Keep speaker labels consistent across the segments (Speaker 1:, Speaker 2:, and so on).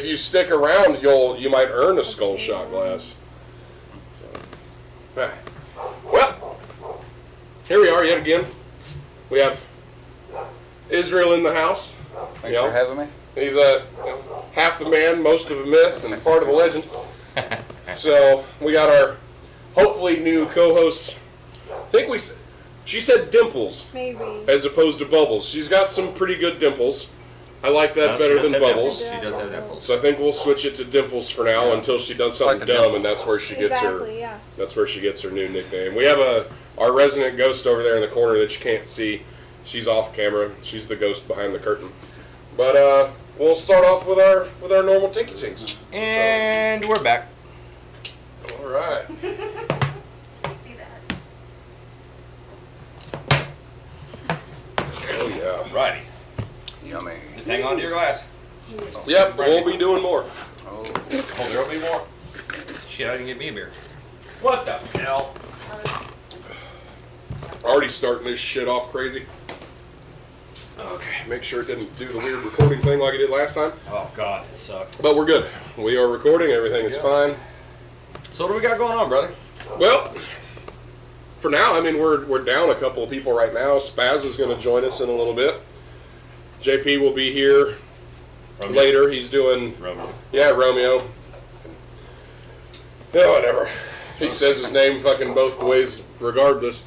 Speaker 1: you stick around, you might earn a skull shot glass. So, well, here we are yet again. We have Israel in the house.
Speaker 2: Thanks for having me.
Speaker 1: He's half the man, most of a myth, and part of a legend. So we got our hopefully new co-host. She said dimples.
Speaker 3: Maybe.
Speaker 1: As opposed to bubbles. She's got some pretty good dimples. I like that better than bubbles.
Speaker 2: She does have dimples.
Speaker 1: So I think we'll switch it to dimples for now until she does something dumb, and that's where she gets her.
Speaker 3: Yeah.
Speaker 1: That's where she gets her new nickname. We have our resident ghost over there in the corner that you can't see. She's off camera. She's the ghost behind the curtain. But we'll start off with our normal tinky tinks.
Speaker 2: And we're back.
Speaker 1: All right. Oh yeah.
Speaker 2: Righty.
Speaker 4: Yummy.
Speaker 2: Just hang on to your glass.
Speaker 1: Yep, we'll be doing more.
Speaker 4: Oh,
Speaker 2: There'll be more. Shit, I didn't get me a beer. What the hell?
Speaker 1: Already starting this shit off crazy. Okay, make sure it didn't do the weird recording thing like it did last time.
Speaker 2: Oh god, it sucked.
Speaker 1: But we're good. We are recording. Everything is fine.
Speaker 2: So what do we got going on, brother?
Speaker 1: Well, for now, I mean, we're down a couple of people right now. Spaz is going to join us in a little bit. JP will be here later. He's doing
Speaker 2: Romeo.
Speaker 1: Yeah, Romeo. Yeah, whatever. He says his name fucking both ways regardless.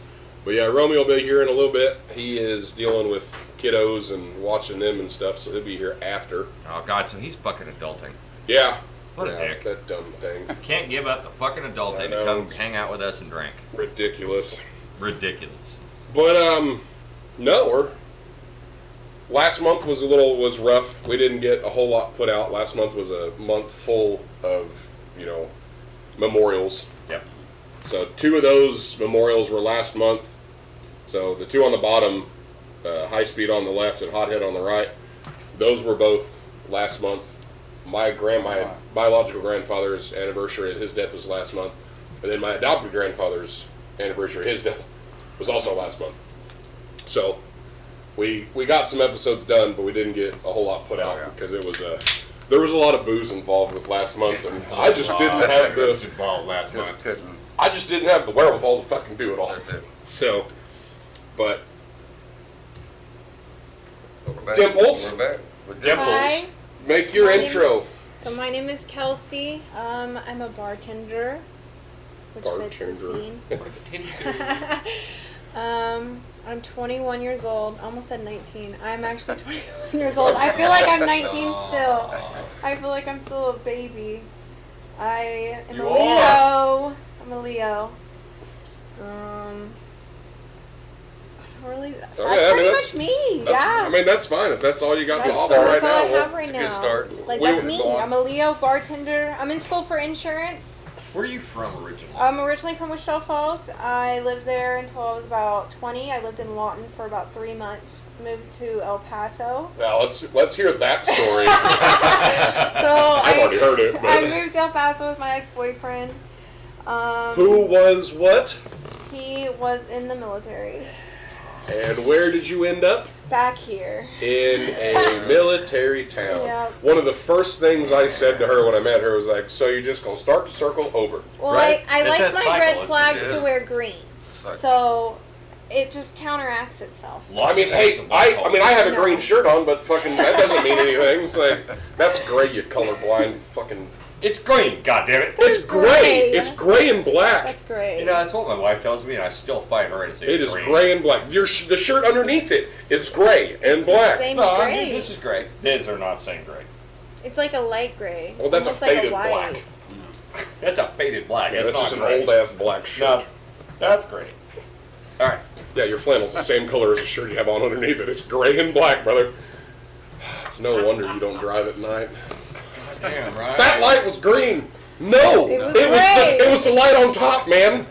Speaker 1: But yeah, Romeo will be here in a little bit. He is dealing with kiddos and watching them and stuff, so he'll be here after.
Speaker 2: Oh god, so he's fucking adulting.
Speaker 1: Yeah.
Speaker 2: What a
Speaker 1: Yeah,
Speaker 2: dick.
Speaker 1: that dumb thing.
Speaker 2: Can't give up the fucking adulting
Speaker 1: I
Speaker 2: to
Speaker 1: know.
Speaker 2: come hang out with us and drink.
Speaker 1: Ridiculous.
Speaker 2: Ridiculous.
Speaker 1: But no, last month was rough. We didn't get a whole lot put out. Last month was a month full of, memorials.
Speaker 2: Yep.
Speaker 1: So 2 of those memorials were last month. So the 2 on the bottom, High Speed on the left and Hothead on the right, those were both last month. My biological grandfather's anniversary of his death was last month. And then my adopted grandfather's anniversary of his death was also last month. So we got some episodes done, but we didn't get a whole lot put out because it was there was a lot of booze involved with last month, and I just didn't have I just didn't have the wherewithal to fucking do it all.
Speaker 4: that's it.
Speaker 1: So, but
Speaker 4: We're back.
Speaker 1: Dimples?
Speaker 4: We're back. With
Speaker 2: Dimples.
Speaker 3: Hi.
Speaker 1: make your
Speaker 3: My name-
Speaker 1: intro.
Speaker 3: So my name is Kelsey. I'm a bartender, which fits the
Speaker 1: Bartender.
Speaker 3: scene. I'm 21 years old. Almost said 19. I'm actually 21 years old. I feel like I'm 19 still. I feel like I'm still a baby. I am
Speaker 1: You
Speaker 3: a
Speaker 1: are.
Speaker 3: Leo. I'm a Leo. I don't really. That's pretty much me. Yeah.
Speaker 1: I mean, that's fine if that's all you got to
Speaker 3: That's
Speaker 1: offer right
Speaker 3: all I
Speaker 1: now.
Speaker 3: have right
Speaker 4: it's a
Speaker 3: now.
Speaker 4: good start.
Speaker 3: Like,
Speaker 1: We
Speaker 3: that's
Speaker 1: were
Speaker 3: me.
Speaker 4: going-
Speaker 3: I'm a Leo bartender. I'm in school for insurance.
Speaker 2: Where are you from originally?
Speaker 3: I'm originally from Wichita Falls. I lived there until I was about 20. I lived in Lawton for about 3 months. Moved to El Paso.
Speaker 1: Now let's hear that story.
Speaker 3: So
Speaker 1: I've already heard it.
Speaker 3: I
Speaker 1: But
Speaker 3: moved to El Paso with my ex-boyfriend.
Speaker 1: who was what?
Speaker 3: He was in the military.
Speaker 1: And where did you end up?
Speaker 3: Back here.
Speaker 1: In a military town.
Speaker 3: Yep.
Speaker 1: One of the first things I said to her when I met her was like, so you're just going to start to circle over,
Speaker 3: Well,
Speaker 1: right?
Speaker 3: I
Speaker 2: It's
Speaker 3: like
Speaker 2: that
Speaker 3: my
Speaker 2: cycle,
Speaker 3: red
Speaker 2: isn't
Speaker 3: flags
Speaker 4: it?
Speaker 3: to wear green.
Speaker 4: It's a cycle.
Speaker 3: So it just counteracts itself.
Speaker 1: I mean, hey, I have a
Speaker 3: No.
Speaker 1: green shirt on, but fucking that doesn't mean anything. It's like, that's gray, you colorblind fucking...
Speaker 2: It's green, goddammit.
Speaker 1: It's gray. It's gray and black.
Speaker 3: That's great.
Speaker 2: You know, that's what my wife tells me, and I still fight her to say
Speaker 1: It is
Speaker 2: green.
Speaker 1: gray and black. The shirt underneath it is gray and black.
Speaker 3: Same
Speaker 2: No,
Speaker 3: gray.
Speaker 2: this is gray. These are not same gray.
Speaker 3: It's like a light gray.
Speaker 1: Well, that's a
Speaker 3: Almost like
Speaker 1: faded
Speaker 3: white.
Speaker 1: black.
Speaker 2: That's a faded black.
Speaker 1: Yeah,
Speaker 2: It's
Speaker 1: that's just an
Speaker 2: not gray.
Speaker 1: old ass black shirt.
Speaker 2: No, that's great. All right.
Speaker 1: Yeah, your flannel's the same color as the shirt you have on underneath it. It's gray and black, brother. It's no wonder you don't drive at night.
Speaker 2: Damn, right.
Speaker 1: That light was green. No,
Speaker 3: It was gray.
Speaker 1: it was the light on top, man.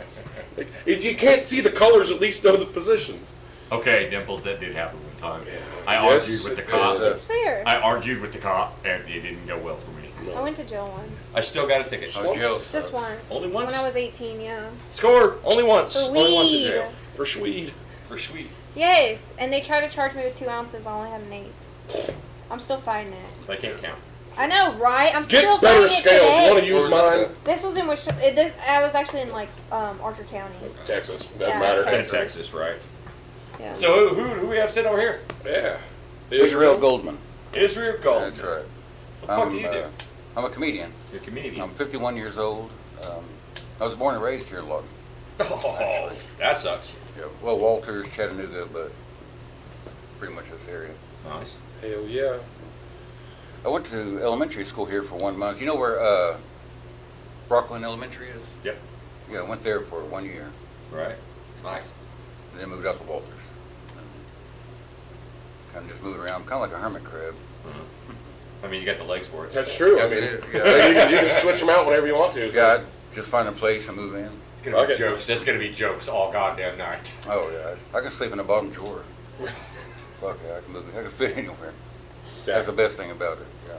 Speaker 1: If you can't see the colors, at least know the positions.
Speaker 2: Okay, Dimples, that did happen one time. I
Speaker 1: Yes,
Speaker 2: argued with the
Speaker 1: it
Speaker 2: cop.
Speaker 1: did.
Speaker 3: It's fair.
Speaker 2: I argued with the cop, and it didn't go well for me.
Speaker 3: I went to jail once.
Speaker 2: I still got a ticket.
Speaker 4: Oh, jail
Speaker 3: Just
Speaker 4: sucks.
Speaker 3: once.
Speaker 2: Only once?
Speaker 3: When I was 18, yeah.
Speaker 2: Score! Only once.
Speaker 3: For
Speaker 2: Only once in
Speaker 3: weed.
Speaker 2: jail.
Speaker 1: For Swede.
Speaker 2: For sweet.
Speaker 3: Yes, and they tried to charge me with 2 ounces. I only had an eighth. I'm still fighting it.
Speaker 2: They can't count.
Speaker 3: I know, right? I'm
Speaker 1: Get
Speaker 3: still
Speaker 1: better
Speaker 3: finding
Speaker 1: scales.
Speaker 3: it
Speaker 1: You want to
Speaker 3: today.
Speaker 1: use mine?
Speaker 3: This was in this. I was actually in like Archer County.
Speaker 1: Texas. Doesn't
Speaker 3: Yeah,
Speaker 1: matter.
Speaker 2: In Texas, right?
Speaker 3: Yeah.
Speaker 2: So who do we have sitting over here?
Speaker 1: Yeah.
Speaker 4: Israel Goldman.
Speaker 2: Israel Gold.
Speaker 4: That's right.
Speaker 2: What the fuck do you do?
Speaker 4: I'm a comedian.
Speaker 2: You're a comedian.
Speaker 4: I'm 51 years old. I was born and raised here in Lawton.
Speaker 2: Oh, that sucks.
Speaker 4: Yeah, well, Walters, Chattanooga, but pretty much this area.
Speaker 2: Nice.
Speaker 1: Hell yeah.
Speaker 4: I went to elementary school here for 1 month. You know where Rockland Elementary is?
Speaker 2: Yep.
Speaker 4: Yeah, I went there for 1 year.
Speaker 2: Right. Nice.
Speaker 4: And then moved out to Walters. Kind of just moving around, kind of like a hermit crab.
Speaker 2: I mean, you got the legs for it.
Speaker 1: That's true. I
Speaker 4: That's
Speaker 1: mean,
Speaker 4: it, yeah.
Speaker 1: you can switch them out whenever you want to. So.
Speaker 4: Yeah, just find a place and move in.
Speaker 2: It's gonna be
Speaker 1: Okay.
Speaker 2: jokes. There's gonna be jokes all goddamn night.
Speaker 4: Oh yeah, I can sleep in the bottom drawer. Fuck yeah, I can fit anywhere.
Speaker 1: Yeah.
Speaker 4: That's the best thing about it. Yeah.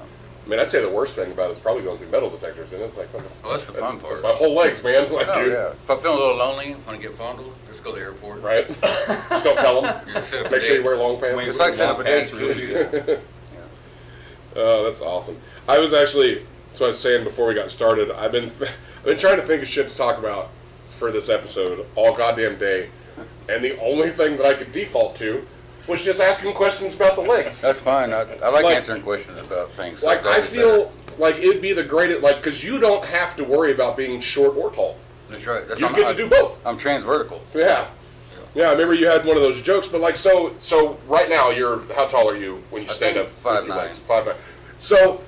Speaker 1: I mean, I'd say the worst thing about it is probably going through metal detectors, and it's like,
Speaker 4: Well, that's the fun part.
Speaker 1: It's my whole legs, man. Like,
Speaker 4: Oh
Speaker 1: dude,
Speaker 4: yeah. If I feel a little lonely, want to get fondled, just go to the airport.
Speaker 1: right? Just don't tell them.
Speaker 4: You just set up
Speaker 1: Make
Speaker 4: a
Speaker 1: sure you
Speaker 4: date.
Speaker 1: wear long pants.
Speaker 4: It's like setting up a date
Speaker 2: Pants,
Speaker 4: for
Speaker 2: real
Speaker 4: 2
Speaker 2: shoes.
Speaker 4: years.
Speaker 1: Oh, that's awesome. I was actually, that's what I was saying before we got started. I've been trying to think of shit to talk about for this episode all goddamn day, and the only thing that I could default to was just asking questions about the legs.
Speaker 4: That's fine. I like
Speaker 1: Like-
Speaker 4: answering questions about things.
Speaker 1: Like,
Speaker 4: that
Speaker 1: I
Speaker 4: is
Speaker 1: feel like it'd be the greatest, like, because you don't have to worry about being short or tall.
Speaker 4: better. That's right. That's
Speaker 1: You get to do both.
Speaker 4: I'm transvertical.
Speaker 1: Yeah. Yeah, I remember you had one of those jokes, but like, so right now, how tall are you when you
Speaker 4: I
Speaker 1: stand
Speaker 4: think
Speaker 1: up? with your
Speaker 4: 5'9".
Speaker 1: legs? 5'9". So,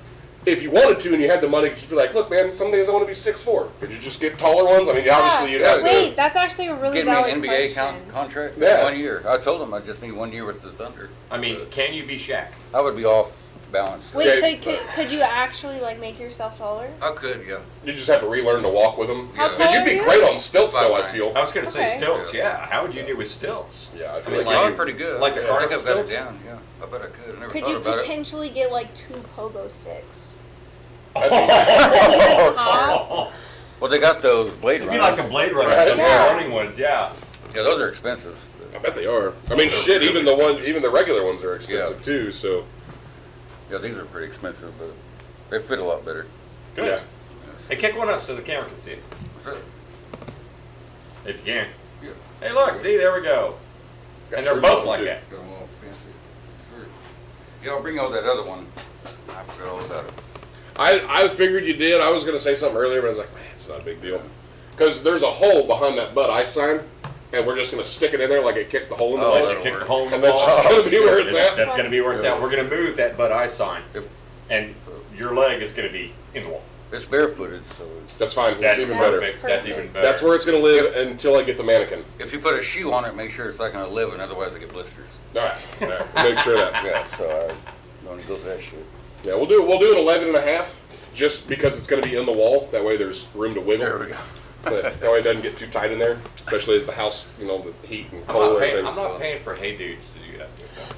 Speaker 1: if you wanted to and you had the money, you could just be like, look, man, some days I want to be 6'4". Could you just get taller ones? I mean, obviously you'd have to.
Speaker 3: Wait, that's actually a really
Speaker 4: Get me
Speaker 3: valid
Speaker 4: an NBA
Speaker 3: question.
Speaker 4: contract.
Speaker 1: Yeah.
Speaker 4: 1 year. I told him I just need 1 year with the Thunder.
Speaker 2: I mean, can you be Shaq?
Speaker 4: I would be off balance.
Speaker 3: Wait,
Speaker 1: Okay,
Speaker 3: so could you actually like make yourself taller?
Speaker 4: I could, yeah.
Speaker 1: You just have to relearn to walk with them.
Speaker 3: How
Speaker 4: Yeah.
Speaker 3: tall
Speaker 1: You'd
Speaker 3: are
Speaker 1: be
Speaker 3: you?
Speaker 1: great on stilts, though, I
Speaker 4: 5'9".
Speaker 1: feel.
Speaker 2: I was gonna say
Speaker 3: Okay.
Speaker 2: stilts. Yeah. How would you do with stilts?
Speaker 1: Yeah, I feel
Speaker 2: I mean,
Speaker 1: like
Speaker 4: Well,
Speaker 2: you-
Speaker 4: I'm pretty good.
Speaker 2: like the
Speaker 4: I think
Speaker 2: cargo
Speaker 4: I've got it
Speaker 2: stilts?
Speaker 4: down, yeah. I bet I could. I never
Speaker 3: Could
Speaker 4: thought
Speaker 3: you
Speaker 4: about it.
Speaker 3: potentially get like 2 pogo sticks?
Speaker 2: Oh.
Speaker 4: Well, they got those Blade
Speaker 2: It'd be
Speaker 4: Runners.
Speaker 2: like the Blade Runners,
Speaker 1: Right.
Speaker 2: the
Speaker 3: Yeah.
Speaker 2: running ones. Yeah.
Speaker 4: Yeah, those are expensive.
Speaker 1: I bet they are. I mean, shit, even the regular ones are expensive too. So,
Speaker 4: Yeah, these are pretty expensive, but they fit a lot better.
Speaker 2: Good.
Speaker 1: yeah.
Speaker 2: Hey, kick one up so the camera can see it.
Speaker 4: What's that?
Speaker 2: If you can.
Speaker 4: Yeah.
Speaker 2: Hey, look. See, there we go.
Speaker 1: Got
Speaker 2: And they're
Speaker 1: shirts
Speaker 2: both
Speaker 1: on,
Speaker 2: like
Speaker 1: too.
Speaker 2: that.
Speaker 4: Got them all fancy. Sure. Yeah, I'll bring all that other one. I forgot all about it.
Speaker 1: I figured you did. I was gonna say something earlier, but I was like, man, it's not a big deal. Because there's a hole behind that Bud Ice sign, and we're just gonna stick it in there like it kicked the hole in the
Speaker 4: Oh,
Speaker 1: leg.
Speaker 4: that'll
Speaker 2: Kick the
Speaker 4: work.
Speaker 2: hole in the
Speaker 1: And that's
Speaker 2: wall.
Speaker 1: just gonna be where it's at.
Speaker 2: That's gonna be where it's at. We're gonna move that Bud Ice sign,
Speaker 4: If
Speaker 2: and your leg is gonna be in the wall.
Speaker 4: it's barefooted, so
Speaker 1: That's fine. That's
Speaker 2: That's
Speaker 1: even
Speaker 3: That's
Speaker 1: better.
Speaker 2: perfect. That's
Speaker 3: perfect.
Speaker 2: even better.
Speaker 1: That's where it's gonna live until I get the mannequin.
Speaker 4: if you put a shoe on it, make sure it's not going to live, and otherwise I get blisters.
Speaker 1: All right. Make sure that.
Speaker 4: Yeah, so I don't go to that shit.
Speaker 1: Yeah, we'll do an 11.5, just because it's gonna be in the wall. That way, there's room to wiggle.
Speaker 4: There we go.
Speaker 1: That way, it doesn't get too tight in there, especially as the house, the heat and
Speaker 2: I'm
Speaker 1: cold
Speaker 2: not,
Speaker 1: and
Speaker 2: paying,
Speaker 1: everything.
Speaker 2: I'm not paying for Hey Dudes to do that.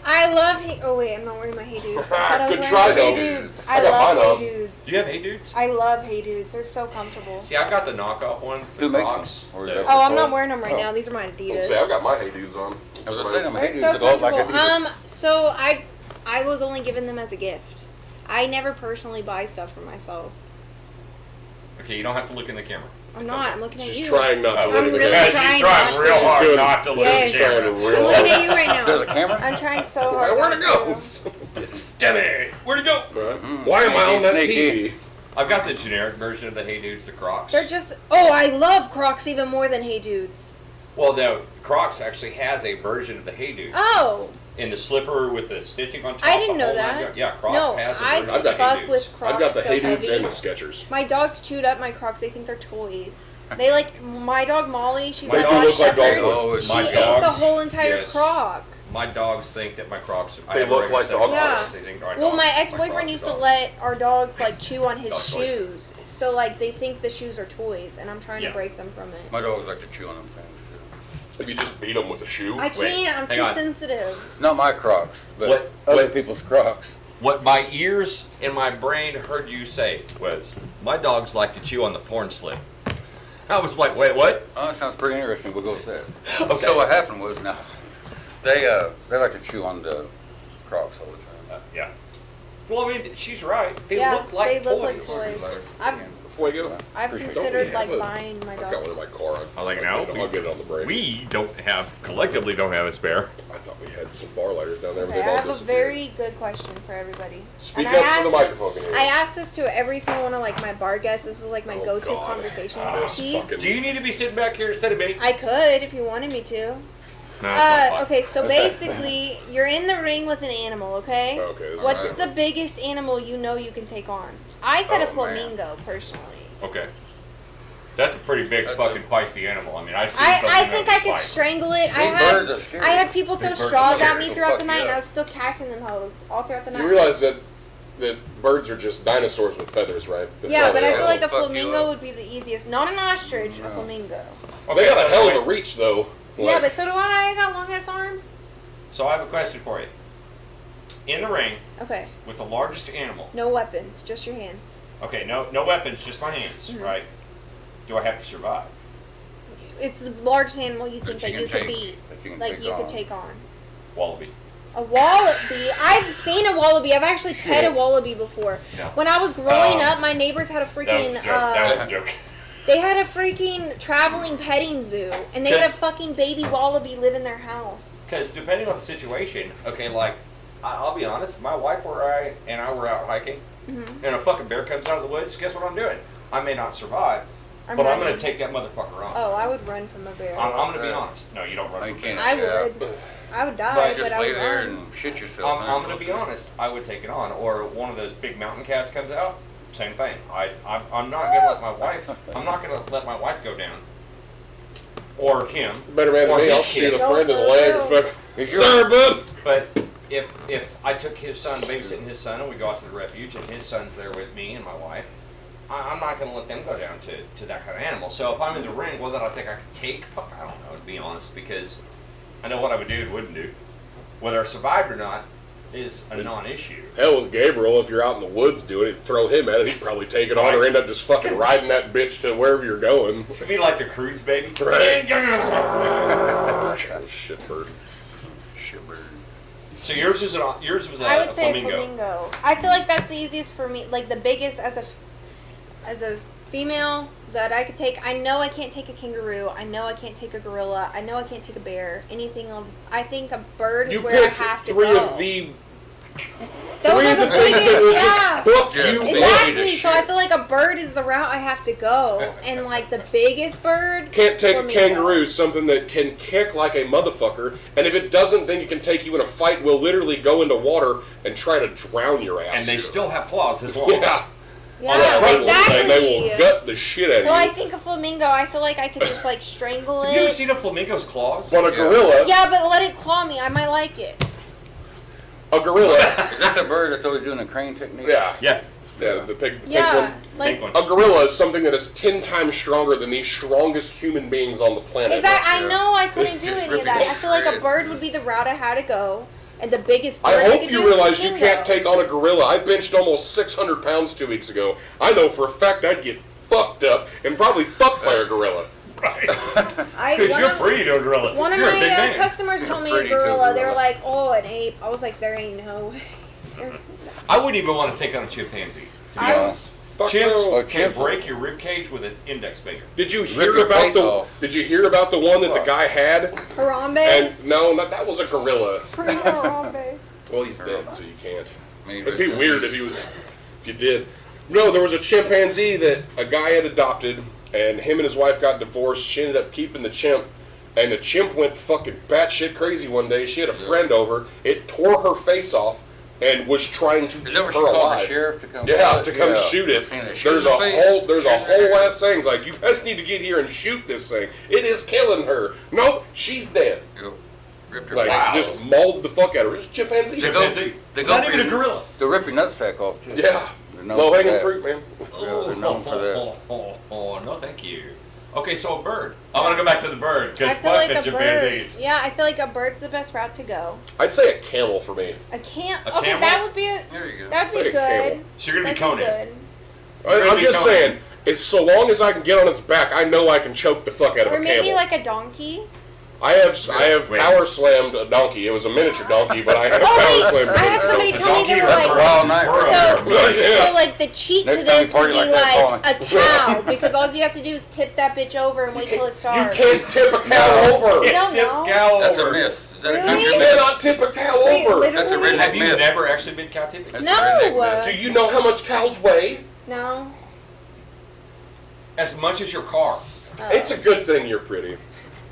Speaker 3: I love oh wait, I'm not wearing my Hey Dudes. I thought I was
Speaker 1: Good
Speaker 3: wearing
Speaker 1: try,
Speaker 3: my
Speaker 1: though.
Speaker 3: Hey Dudes.
Speaker 1: I
Speaker 3: I
Speaker 1: got
Speaker 3: love
Speaker 1: mine on.
Speaker 3: Hey Dudes.
Speaker 2: Do you have Hey Dudes?
Speaker 3: I love Hey Dudes. They're so comfortable.
Speaker 2: See, I've got the knockoff ones. The
Speaker 4: Who makes
Speaker 2: Crocs.
Speaker 4: them? Or is
Speaker 2: that-
Speaker 4: that-
Speaker 3: Oh, I'm not wearing them right
Speaker 4: Oh.
Speaker 3: now. These are my
Speaker 1: I'll
Speaker 3: Adidas.
Speaker 1: say I've got my Hey Dudes on.
Speaker 4: I was just saying, I'm a
Speaker 3: They're
Speaker 4: Hey
Speaker 3: so
Speaker 4: Dudes adult like
Speaker 3: comfortable.
Speaker 4: I do.
Speaker 3: So I was only given them as a gift. I never personally buy stuff for myself.
Speaker 2: Okay, you don't have to look in the camera.
Speaker 3: I'm
Speaker 2: It's
Speaker 3: not.
Speaker 2: okay.
Speaker 3: I'm looking at
Speaker 1: She's
Speaker 3: you.
Speaker 1: trying not to
Speaker 2: I'm
Speaker 1: look at the
Speaker 3: really
Speaker 1: camera.
Speaker 3: trying
Speaker 2: she's
Speaker 3: not
Speaker 2: trying real
Speaker 3: to.
Speaker 2: hard
Speaker 1: Good.
Speaker 2: not to look
Speaker 3: Yes.
Speaker 2: at the
Speaker 1: She's trying
Speaker 2: camera.
Speaker 1: real
Speaker 3: I'm
Speaker 1: hard.
Speaker 3: looking at you right now.
Speaker 4: There's a camera?
Speaker 3: I'm trying so hard.
Speaker 1: Where'd it
Speaker 3: not
Speaker 1: go?
Speaker 3: to.
Speaker 2: Damn it! Where'd it go?
Speaker 1: Right. Why am I on that
Speaker 4: Sneaky.
Speaker 1: TV?
Speaker 2: I've got the generic version of the Hey Dudes, the Crocs.
Speaker 3: They're just. Oh, I love Crocs even more than Hey Dudes.
Speaker 2: Well, no, Crocs actually has a version of the Hey Dudes.
Speaker 3: Oh,
Speaker 2: In the slipper with the stitching on top.
Speaker 3: I didn't
Speaker 2: the
Speaker 3: know
Speaker 2: whole nine
Speaker 3: that.
Speaker 2: yards. Yeah, Crocs
Speaker 3: No,
Speaker 2: has a
Speaker 3: I
Speaker 2: version
Speaker 1: I've
Speaker 2: of the
Speaker 1: got
Speaker 2: Hey
Speaker 3: fuck
Speaker 2: Dudes.
Speaker 3: with Crocs
Speaker 1: I've got the
Speaker 3: so
Speaker 1: Hey Dudes
Speaker 3: heavy.
Speaker 1: and the Skechers.
Speaker 3: My dogs chewed up my Crocs. They think they're toys. They like my dog Molly. She's
Speaker 1: They
Speaker 3: a
Speaker 1: do
Speaker 3: dog
Speaker 1: look like dog
Speaker 3: shepherd.
Speaker 1: toys.
Speaker 3: She
Speaker 2: My
Speaker 3: ate the
Speaker 2: dogs,
Speaker 3: whole entire
Speaker 2: yes.
Speaker 3: Croc.
Speaker 2: My dogs think that my Crocs. I
Speaker 1: They
Speaker 2: have a
Speaker 1: look
Speaker 2: regular
Speaker 1: like
Speaker 2: set of
Speaker 1: dog
Speaker 2: Crocs.
Speaker 3: toys.
Speaker 2: They think
Speaker 3: Well,
Speaker 2: dogs-
Speaker 3: my
Speaker 2: Crocs
Speaker 3: ex-boyfriend
Speaker 2: are
Speaker 3: used to
Speaker 2: dogs.
Speaker 3: let our dogs like chew on his
Speaker 2: Dog toys.
Speaker 3: shoes. So like they think the shoes are toys, and I'm trying
Speaker 2: Yeah.
Speaker 3: to break them from it.
Speaker 4: My dogs like to chew on them things, too.
Speaker 1: If you just beat them with a shoe.
Speaker 3: I
Speaker 2: Wait,
Speaker 3: can't. I'm
Speaker 2: hang
Speaker 3: too
Speaker 2: on.
Speaker 3: sensitive.
Speaker 4: Not my Crocs, but
Speaker 2: What-
Speaker 4: other
Speaker 2: what-
Speaker 4: people's Crocs.
Speaker 2: What my ears and my brain heard you say was, "My dogs like to chew on the porn slip." I was like, "Wait, what?"
Speaker 4: Oh, that sounds pretty interesting. We'll go with that.
Speaker 2: Okay.
Speaker 4: So what happened was, they like to chew on the Crocs all the time.
Speaker 2: Yeah. Well, I mean, she's right. They
Speaker 3: Yeah,
Speaker 2: look like
Speaker 3: they look
Speaker 2: toys.
Speaker 3: like toys.
Speaker 4: Like,
Speaker 3: I've
Speaker 1: Fuego.
Speaker 3: I've
Speaker 1: Don't we
Speaker 3: considered
Speaker 1: have
Speaker 3: like
Speaker 1: a-
Speaker 3: buying my
Speaker 1: I've got
Speaker 3: dogs.
Speaker 1: one in my car.
Speaker 2: I like,
Speaker 1: I'll
Speaker 2: no,
Speaker 1: get it on the break.
Speaker 2: We collectively don't have a spare.
Speaker 1: I thought we had some bar lighters down there, but
Speaker 3: Okay,
Speaker 1: they've
Speaker 3: I
Speaker 1: all
Speaker 3: have a
Speaker 1: disappeared.
Speaker 3: very good question for everybody.
Speaker 1: Speak
Speaker 3: And I
Speaker 1: up so the
Speaker 3: asked
Speaker 1: microphone
Speaker 3: this,
Speaker 1: can hear
Speaker 3: I
Speaker 1: you.
Speaker 3: asked this to every single one of like my bar guests. This is like my
Speaker 1: Oh,
Speaker 3: go-to
Speaker 1: God.
Speaker 3: conversation
Speaker 1: This
Speaker 3: piece.
Speaker 1: fucking-
Speaker 2: Do you need to be sitting back here instead of me?
Speaker 3: I could if you wanted me to.
Speaker 2: No, it's not fun.
Speaker 3: Okay, so basically, you're in the ring with an animal, okay?
Speaker 1: Okay, this is
Speaker 3: What's
Speaker 1: good.
Speaker 3: the biggest animal you know you can take on? I said a
Speaker 4: Oh, man.
Speaker 3: flamingo, personally.
Speaker 2: Okay. That's a pretty big
Speaker 4: That's
Speaker 2: fucking feisty animal. I mean, I've seen something
Speaker 3: I think I
Speaker 2: that
Speaker 3: could
Speaker 2: fight.
Speaker 3: strangle it.
Speaker 4: Big birds are scary.
Speaker 3: I had people throw
Speaker 2: Big birds are
Speaker 3: straws at
Speaker 2: scary.
Speaker 3: me
Speaker 4: They'll
Speaker 3: throughout
Speaker 4: fuck
Speaker 3: the
Speaker 4: you
Speaker 3: night, and
Speaker 4: up.
Speaker 3: I was still catching them hoes all throughout the night.
Speaker 1: You realize that birds are just dinosaurs with feathers, right? That's
Speaker 3: Yeah,
Speaker 1: all
Speaker 3: but
Speaker 1: they
Speaker 3: I
Speaker 1: are.
Speaker 3: feel like a
Speaker 4: They'll fuck you
Speaker 3: flamingo
Speaker 4: up.
Speaker 3: would be the easiest. Not an ostrich, a
Speaker 4: No.
Speaker 3: flamingo.
Speaker 1: They got a
Speaker 2: so
Speaker 1: hell
Speaker 2: wait.
Speaker 1: of a reach, though.
Speaker 3: Yeah,
Speaker 1: Like,
Speaker 3: but so do I. I got long ass arms.
Speaker 2: So I have a question for you. In the ring
Speaker 3: Okay,
Speaker 2: with the largest animal.
Speaker 3: no weapons, just your hands.
Speaker 2: Okay, no weapons, just my hands,
Speaker 3: Mm-hmm.
Speaker 2: right? Do I have to survive?
Speaker 3: It's the largest animal you think
Speaker 4: That
Speaker 3: that
Speaker 4: you
Speaker 3: you
Speaker 4: can
Speaker 3: could
Speaker 4: take.
Speaker 3: beat.
Speaker 4: That you can
Speaker 3: Like
Speaker 4: take
Speaker 3: you could
Speaker 4: on.
Speaker 3: take on.
Speaker 2: Wallaby.
Speaker 3: A wallaby. I've seen a wallaby. I've actually pet a wallaby before.
Speaker 2: No.
Speaker 3: When I was growing
Speaker 2: Um,
Speaker 3: up, my neighbors had a
Speaker 2: That was
Speaker 3: freaking
Speaker 2: a joke. That was a joke.
Speaker 3: they had a freaking traveling petting zoo, and they had a
Speaker 2: Just-
Speaker 3: fucking baby wallaby live in their house.
Speaker 2: Because depending on the situation, okay, like, I'll be honest, my wife and I were out hiking,
Speaker 3: Mm-hmm.
Speaker 2: and a fucking bear comes out of the woods, guess what I'm doing? I may not survive,
Speaker 3: I'm
Speaker 2: but I'm
Speaker 3: running.
Speaker 2: going to take that motherfucker on.
Speaker 3: Oh, I would run from a bear.
Speaker 2: I'm going to be
Speaker 4: Yeah.
Speaker 2: honest. No, you don't run
Speaker 4: I
Speaker 2: from
Speaker 4: can't.
Speaker 2: bears.
Speaker 3: I would.
Speaker 4: Yeah.
Speaker 3: I would die,
Speaker 2: Right,
Speaker 3: but
Speaker 4: Just
Speaker 3: I
Speaker 4: lay
Speaker 3: would
Speaker 4: there
Speaker 3: run.
Speaker 4: and shit yourself.
Speaker 2: I'm going to be honest. I would take it on. Or one of those big mountain cats comes out, same thing. I'm not going to let my wife, I'm not going to let my wife go down. Or him.
Speaker 1: better man
Speaker 2: or
Speaker 1: than me, I'll
Speaker 2: his
Speaker 1: shoot
Speaker 2: kid.
Speaker 1: a friend in the leg. And fuck.
Speaker 4: If you're-
Speaker 1: Sorry, bud.
Speaker 2: But if I took his son, babysitting his son, and we go out to the refuge, and his son's there with me and my wife, I'm not going to let them go down to that kind of animal. So if I'm in the ring, whether I think I could take, fuck, I don't know, to be honest, because I know what I would do and wouldn't do. Whether I survived or not is a non-issue.
Speaker 1: Hell with Gabriel, if you're out in the woods doing it, throw him at it, he'd probably take it on or end up just fucking riding that bitch to wherever you're going.
Speaker 2: It'd be like the Crudes, baby.
Speaker 1: Right. Oh, shit bird.
Speaker 4: Shiver.
Speaker 2: So yours was a
Speaker 3: I would say
Speaker 2: flamingo.
Speaker 3: a flamingo. I feel like that's the easiest for me. Like the biggest as a female that I could take. I know I can't take a kangaroo. I know I can't take a gorilla. I know I can't take a bear. Anything of. I think a bird is
Speaker 1: You
Speaker 3: where I
Speaker 1: picked
Speaker 3: have to
Speaker 1: three
Speaker 3: go.
Speaker 1: of the
Speaker 3: Those
Speaker 1: three
Speaker 3: are
Speaker 1: of the
Speaker 3: the
Speaker 1: things
Speaker 3: biggest.
Speaker 1: that will
Speaker 3: Yeah.
Speaker 1: just book
Speaker 4: Yeah.
Speaker 1: you in.
Speaker 3: Exactly. So I feel like a bird is the route I have to go, and like the biggest bird.
Speaker 1: Can't take a
Speaker 3: flamingo.
Speaker 1: kangaroo, something that can kick like a motherfucker, and if it doesn't think it can take you in a fight, will literally go into water and try to drown your ass.
Speaker 2: And they still have claws this long.
Speaker 1: yeah. On the
Speaker 3: Yeah,
Speaker 1: front ones,
Speaker 3: exactly.
Speaker 1: they will gut the shit out of
Speaker 3: So
Speaker 1: you.
Speaker 3: I think a flamingo. I feel like I could just like strangle
Speaker 2: Have you ever
Speaker 3: it.
Speaker 2: seen a flamingo's claws?
Speaker 1: But a
Speaker 4: Yeah.
Speaker 1: gorilla,
Speaker 3: Yeah, but let it claw me. I might like it.
Speaker 1: a gorilla,
Speaker 4: Is that the bird that's always doing the crane technique?
Speaker 1: yeah,
Speaker 2: Yeah.
Speaker 1: the pig
Speaker 3: Yeah,
Speaker 1: one.
Speaker 3: like.
Speaker 2: Pink one.
Speaker 1: A gorilla is something that is 10 times stronger than the strongest human beings on the planet.
Speaker 3: Is that? I
Speaker 4: Yeah.
Speaker 3: know I couldn't do
Speaker 4: Just
Speaker 3: any of
Speaker 4: ripping
Speaker 3: that.
Speaker 4: it
Speaker 3: I feel like a
Speaker 4: shreds.
Speaker 3: bird would be the route I had to go, and the biggest bird
Speaker 1: I hope
Speaker 3: could
Speaker 1: you
Speaker 3: do is
Speaker 1: realize you
Speaker 3: flamingo.
Speaker 1: can't take on a gorilla. I benched almost 600 pounds 2 weeks ago. I know for a fact I'd get fucked up and probably fucked by a gorilla.
Speaker 2: Right.
Speaker 3: I,
Speaker 2: Because
Speaker 3: one
Speaker 2: you're
Speaker 3: of-
Speaker 2: pretty to a gorilla.
Speaker 3: One of
Speaker 2: You're a
Speaker 3: my
Speaker 2: big man.
Speaker 3: customers told me a
Speaker 4: Pretty to a
Speaker 3: gorilla. They were
Speaker 4: gorilla.
Speaker 3: like, "Oh, an ape." I was like, "There ain't no way." There's-
Speaker 2: I wouldn't even want to take on a chimpanzee. To be
Speaker 3: I-
Speaker 2: honest.
Speaker 1: Fuck
Speaker 2: Chimps
Speaker 1: no.
Speaker 4: Oh,
Speaker 2: can
Speaker 4: chimps.
Speaker 2: break your rib cage with an index finger.
Speaker 1: Did you
Speaker 4: Rip
Speaker 1: hear
Speaker 4: your
Speaker 1: about
Speaker 4: face
Speaker 1: the?
Speaker 4: off.
Speaker 1: Did you hear about the one that the
Speaker 4: Fuck.
Speaker 1: guy had?
Speaker 3: Harambe.
Speaker 1: And no, not that was a gorilla.
Speaker 3: Free Harambe.
Speaker 1: Well, he's dead, so you can't.
Speaker 4: Maybe
Speaker 1: It'd be
Speaker 4: it's
Speaker 1: weird
Speaker 4: just-
Speaker 1: if you did. No, there was a chimpanzee that a guy had adopted, and him and his wife got divorced. She ended up keeping the chimp, and the chimp went fucking batshit crazy one day. She had a friend over. It tore her face off, and was trying to
Speaker 4: Is
Speaker 1: keep
Speaker 4: that what she
Speaker 1: her
Speaker 4: called the
Speaker 1: alive.
Speaker 4: sheriff to come?
Speaker 1: Yeah,
Speaker 4: kill
Speaker 1: to come
Speaker 4: Yeah.
Speaker 1: shoot
Speaker 4: I've
Speaker 1: it.
Speaker 4: seen that. Shoot
Speaker 1: There's
Speaker 4: in
Speaker 1: a
Speaker 4: the face.
Speaker 1: whole
Speaker 4: Shoot in the
Speaker 1: whole
Speaker 4: head.
Speaker 1: ass thing. It's like, you guys need to get here and shoot this thing. It is killing her. Nope, she's dead.
Speaker 4: Yep. Ripped her
Speaker 1: Like
Speaker 4: face.
Speaker 1: just mauled the fuck out of her. It's a chimpanzee.
Speaker 4: They go-
Speaker 2: Chimpanzee.
Speaker 4: they go
Speaker 2: Not
Speaker 4: for
Speaker 2: even a
Speaker 4: you.
Speaker 2: gorilla.
Speaker 4: They'll rip your nutsack off too.
Speaker 1: Yeah.
Speaker 4: They're known
Speaker 1: Low
Speaker 4: for
Speaker 1: hanging
Speaker 4: that.
Speaker 1: fruit, man.
Speaker 4: Yeah, they're known for that.
Speaker 2: Oh, no, thank you. Okay, so a bird. I want to go back to the bird
Speaker 3: I
Speaker 2: because
Speaker 3: feel
Speaker 2: fuck
Speaker 3: like
Speaker 2: the
Speaker 3: a bird.
Speaker 2: chimpanzees.
Speaker 3: Yeah, I feel like a bird's the best route to go.
Speaker 1: I'd say a camel for me.
Speaker 3: A camel.
Speaker 2: A
Speaker 3: Okay,
Speaker 2: camel?
Speaker 3: that would be.
Speaker 4: There you go.
Speaker 3: That'd
Speaker 1: Say
Speaker 3: be
Speaker 1: a camel.
Speaker 3: good.
Speaker 2: So you're gonna be
Speaker 3: That'd
Speaker 2: Conan.
Speaker 3: good.
Speaker 1: I'm
Speaker 2: be
Speaker 1: just
Speaker 2: Conan.
Speaker 1: saying, it's so long as I can get on its back, I know I can choke the fuck out of
Speaker 3: Or
Speaker 1: a
Speaker 3: maybe
Speaker 1: camel.
Speaker 3: like a donkey.
Speaker 1: I have
Speaker 2: Wait.
Speaker 1: power slammed a donkey. It was a miniature donkey, but I have
Speaker 3: Oh
Speaker 1: power
Speaker 3: wait,
Speaker 1: slammed a
Speaker 3: I had
Speaker 1: miniature
Speaker 3: somebody
Speaker 1: donkey.
Speaker 3: tell me they were
Speaker 2: That's
Speaker 3: like,
Speaker 4: Wild night.
Speaker 3: so,
Speaker 1: Yeah.
Speaker 3: so like the cheat
Speaker 4: Next
Speaker 3: to
Speaker 4: time you
Speaker 3: this would
Speaker 4: party
Speaker 3: be
Speaker 4: like that,
Speaker 3: like
Speaker 4: call
Speaker 3: a
Speaker 4: me.
Speaker 3: cow because all you have to do is tip that bitch over and wait till it
Speaker 1: You
Speaker 3: starts.
Speaker 1: can't tip a cow
Speaker 4: No.
Speaker 1: over.
Speaker 3: You don't know.
Speaker 4: That's a myth. Is that a
Speaker 3: Really?
Speaker 1: You
Speaker 4: country myth?
Speaker 1: cannot tip a cow
Speaker 3: Wait,
Speaker 1: over.
Speaker 3: literally?
Speaker 4: That's a redneck
Speaker 2: Have you
Speaker 4: myth.
Speaker 2: never actually been cow tipping?
Speaker 4: That's a
Speaker 3: No.
Speaker 4: redneck myth.
Speaker 1: Do you know how much cows weigh?
Speaker 3: No.
Speaker 2: As much as your car.
Speaker 1: It's a good thing you're pretty.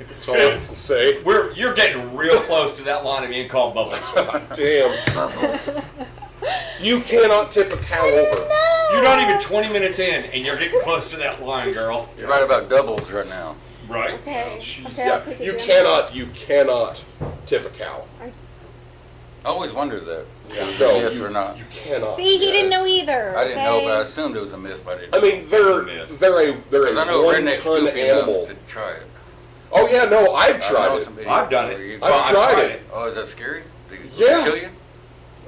Speaker 1: That's all I can say.
Speaker 2: You're getting real close to that line of being called Bubbles.
Speaker 1: Damn. You cannot tip a cow over.
Speaker 2: You're not even 20 minutes in, and you're getting close to that line, girl.
Speaker 4: You're right about doubles right now.
Speaker 2: Right?
Speaker 3: Okay.
Speaker 1: Jeez,
Speaker 3: Okay, I'll take it
Speaker 1: you
Speaker 3: down.
Speaker 1: cannot tip a cow.
Speaker 4: I always wondered that.
Speaker 1: Yeah,
Speaker 4: Is it
Speaker 1: no,
Speaker 4: a myth
Speaker 1: you,
Speaker 4: or not?
Speaker 1: you cannot.
Speaker 3: See, he didn't know either.
Speaker 4: I didn't know,
Speaker 3: okay?
Speaker 4: but I assumed it was a myth, but I didn't.
Speaker 1: I mean, they're
Speaker 2: myth.
Speaker 1: they're
Speaker 4: Because
Speaker 1: a
Speaker 4: I know rednecks
Speaker 1: 1-ton
Speaker 4: goofy
Speaker 1: animal.
Speaker 4: enough to try it.
Speaker 1: Oh yeah, no, I've
Speaker 4: I
Speaker 1: tried
Speaker 4: know
Speaker 1: it.
Speaker 4: some idiots
Speaker 2: I've done
Speaker 4: where
Speaker 2: it.
Speaker 4: you-
Speaker 1: I've tried it.
Speaker 4: Oh, is that scary? They
Speaker 1: Yeah.
Speaker 4: kill you?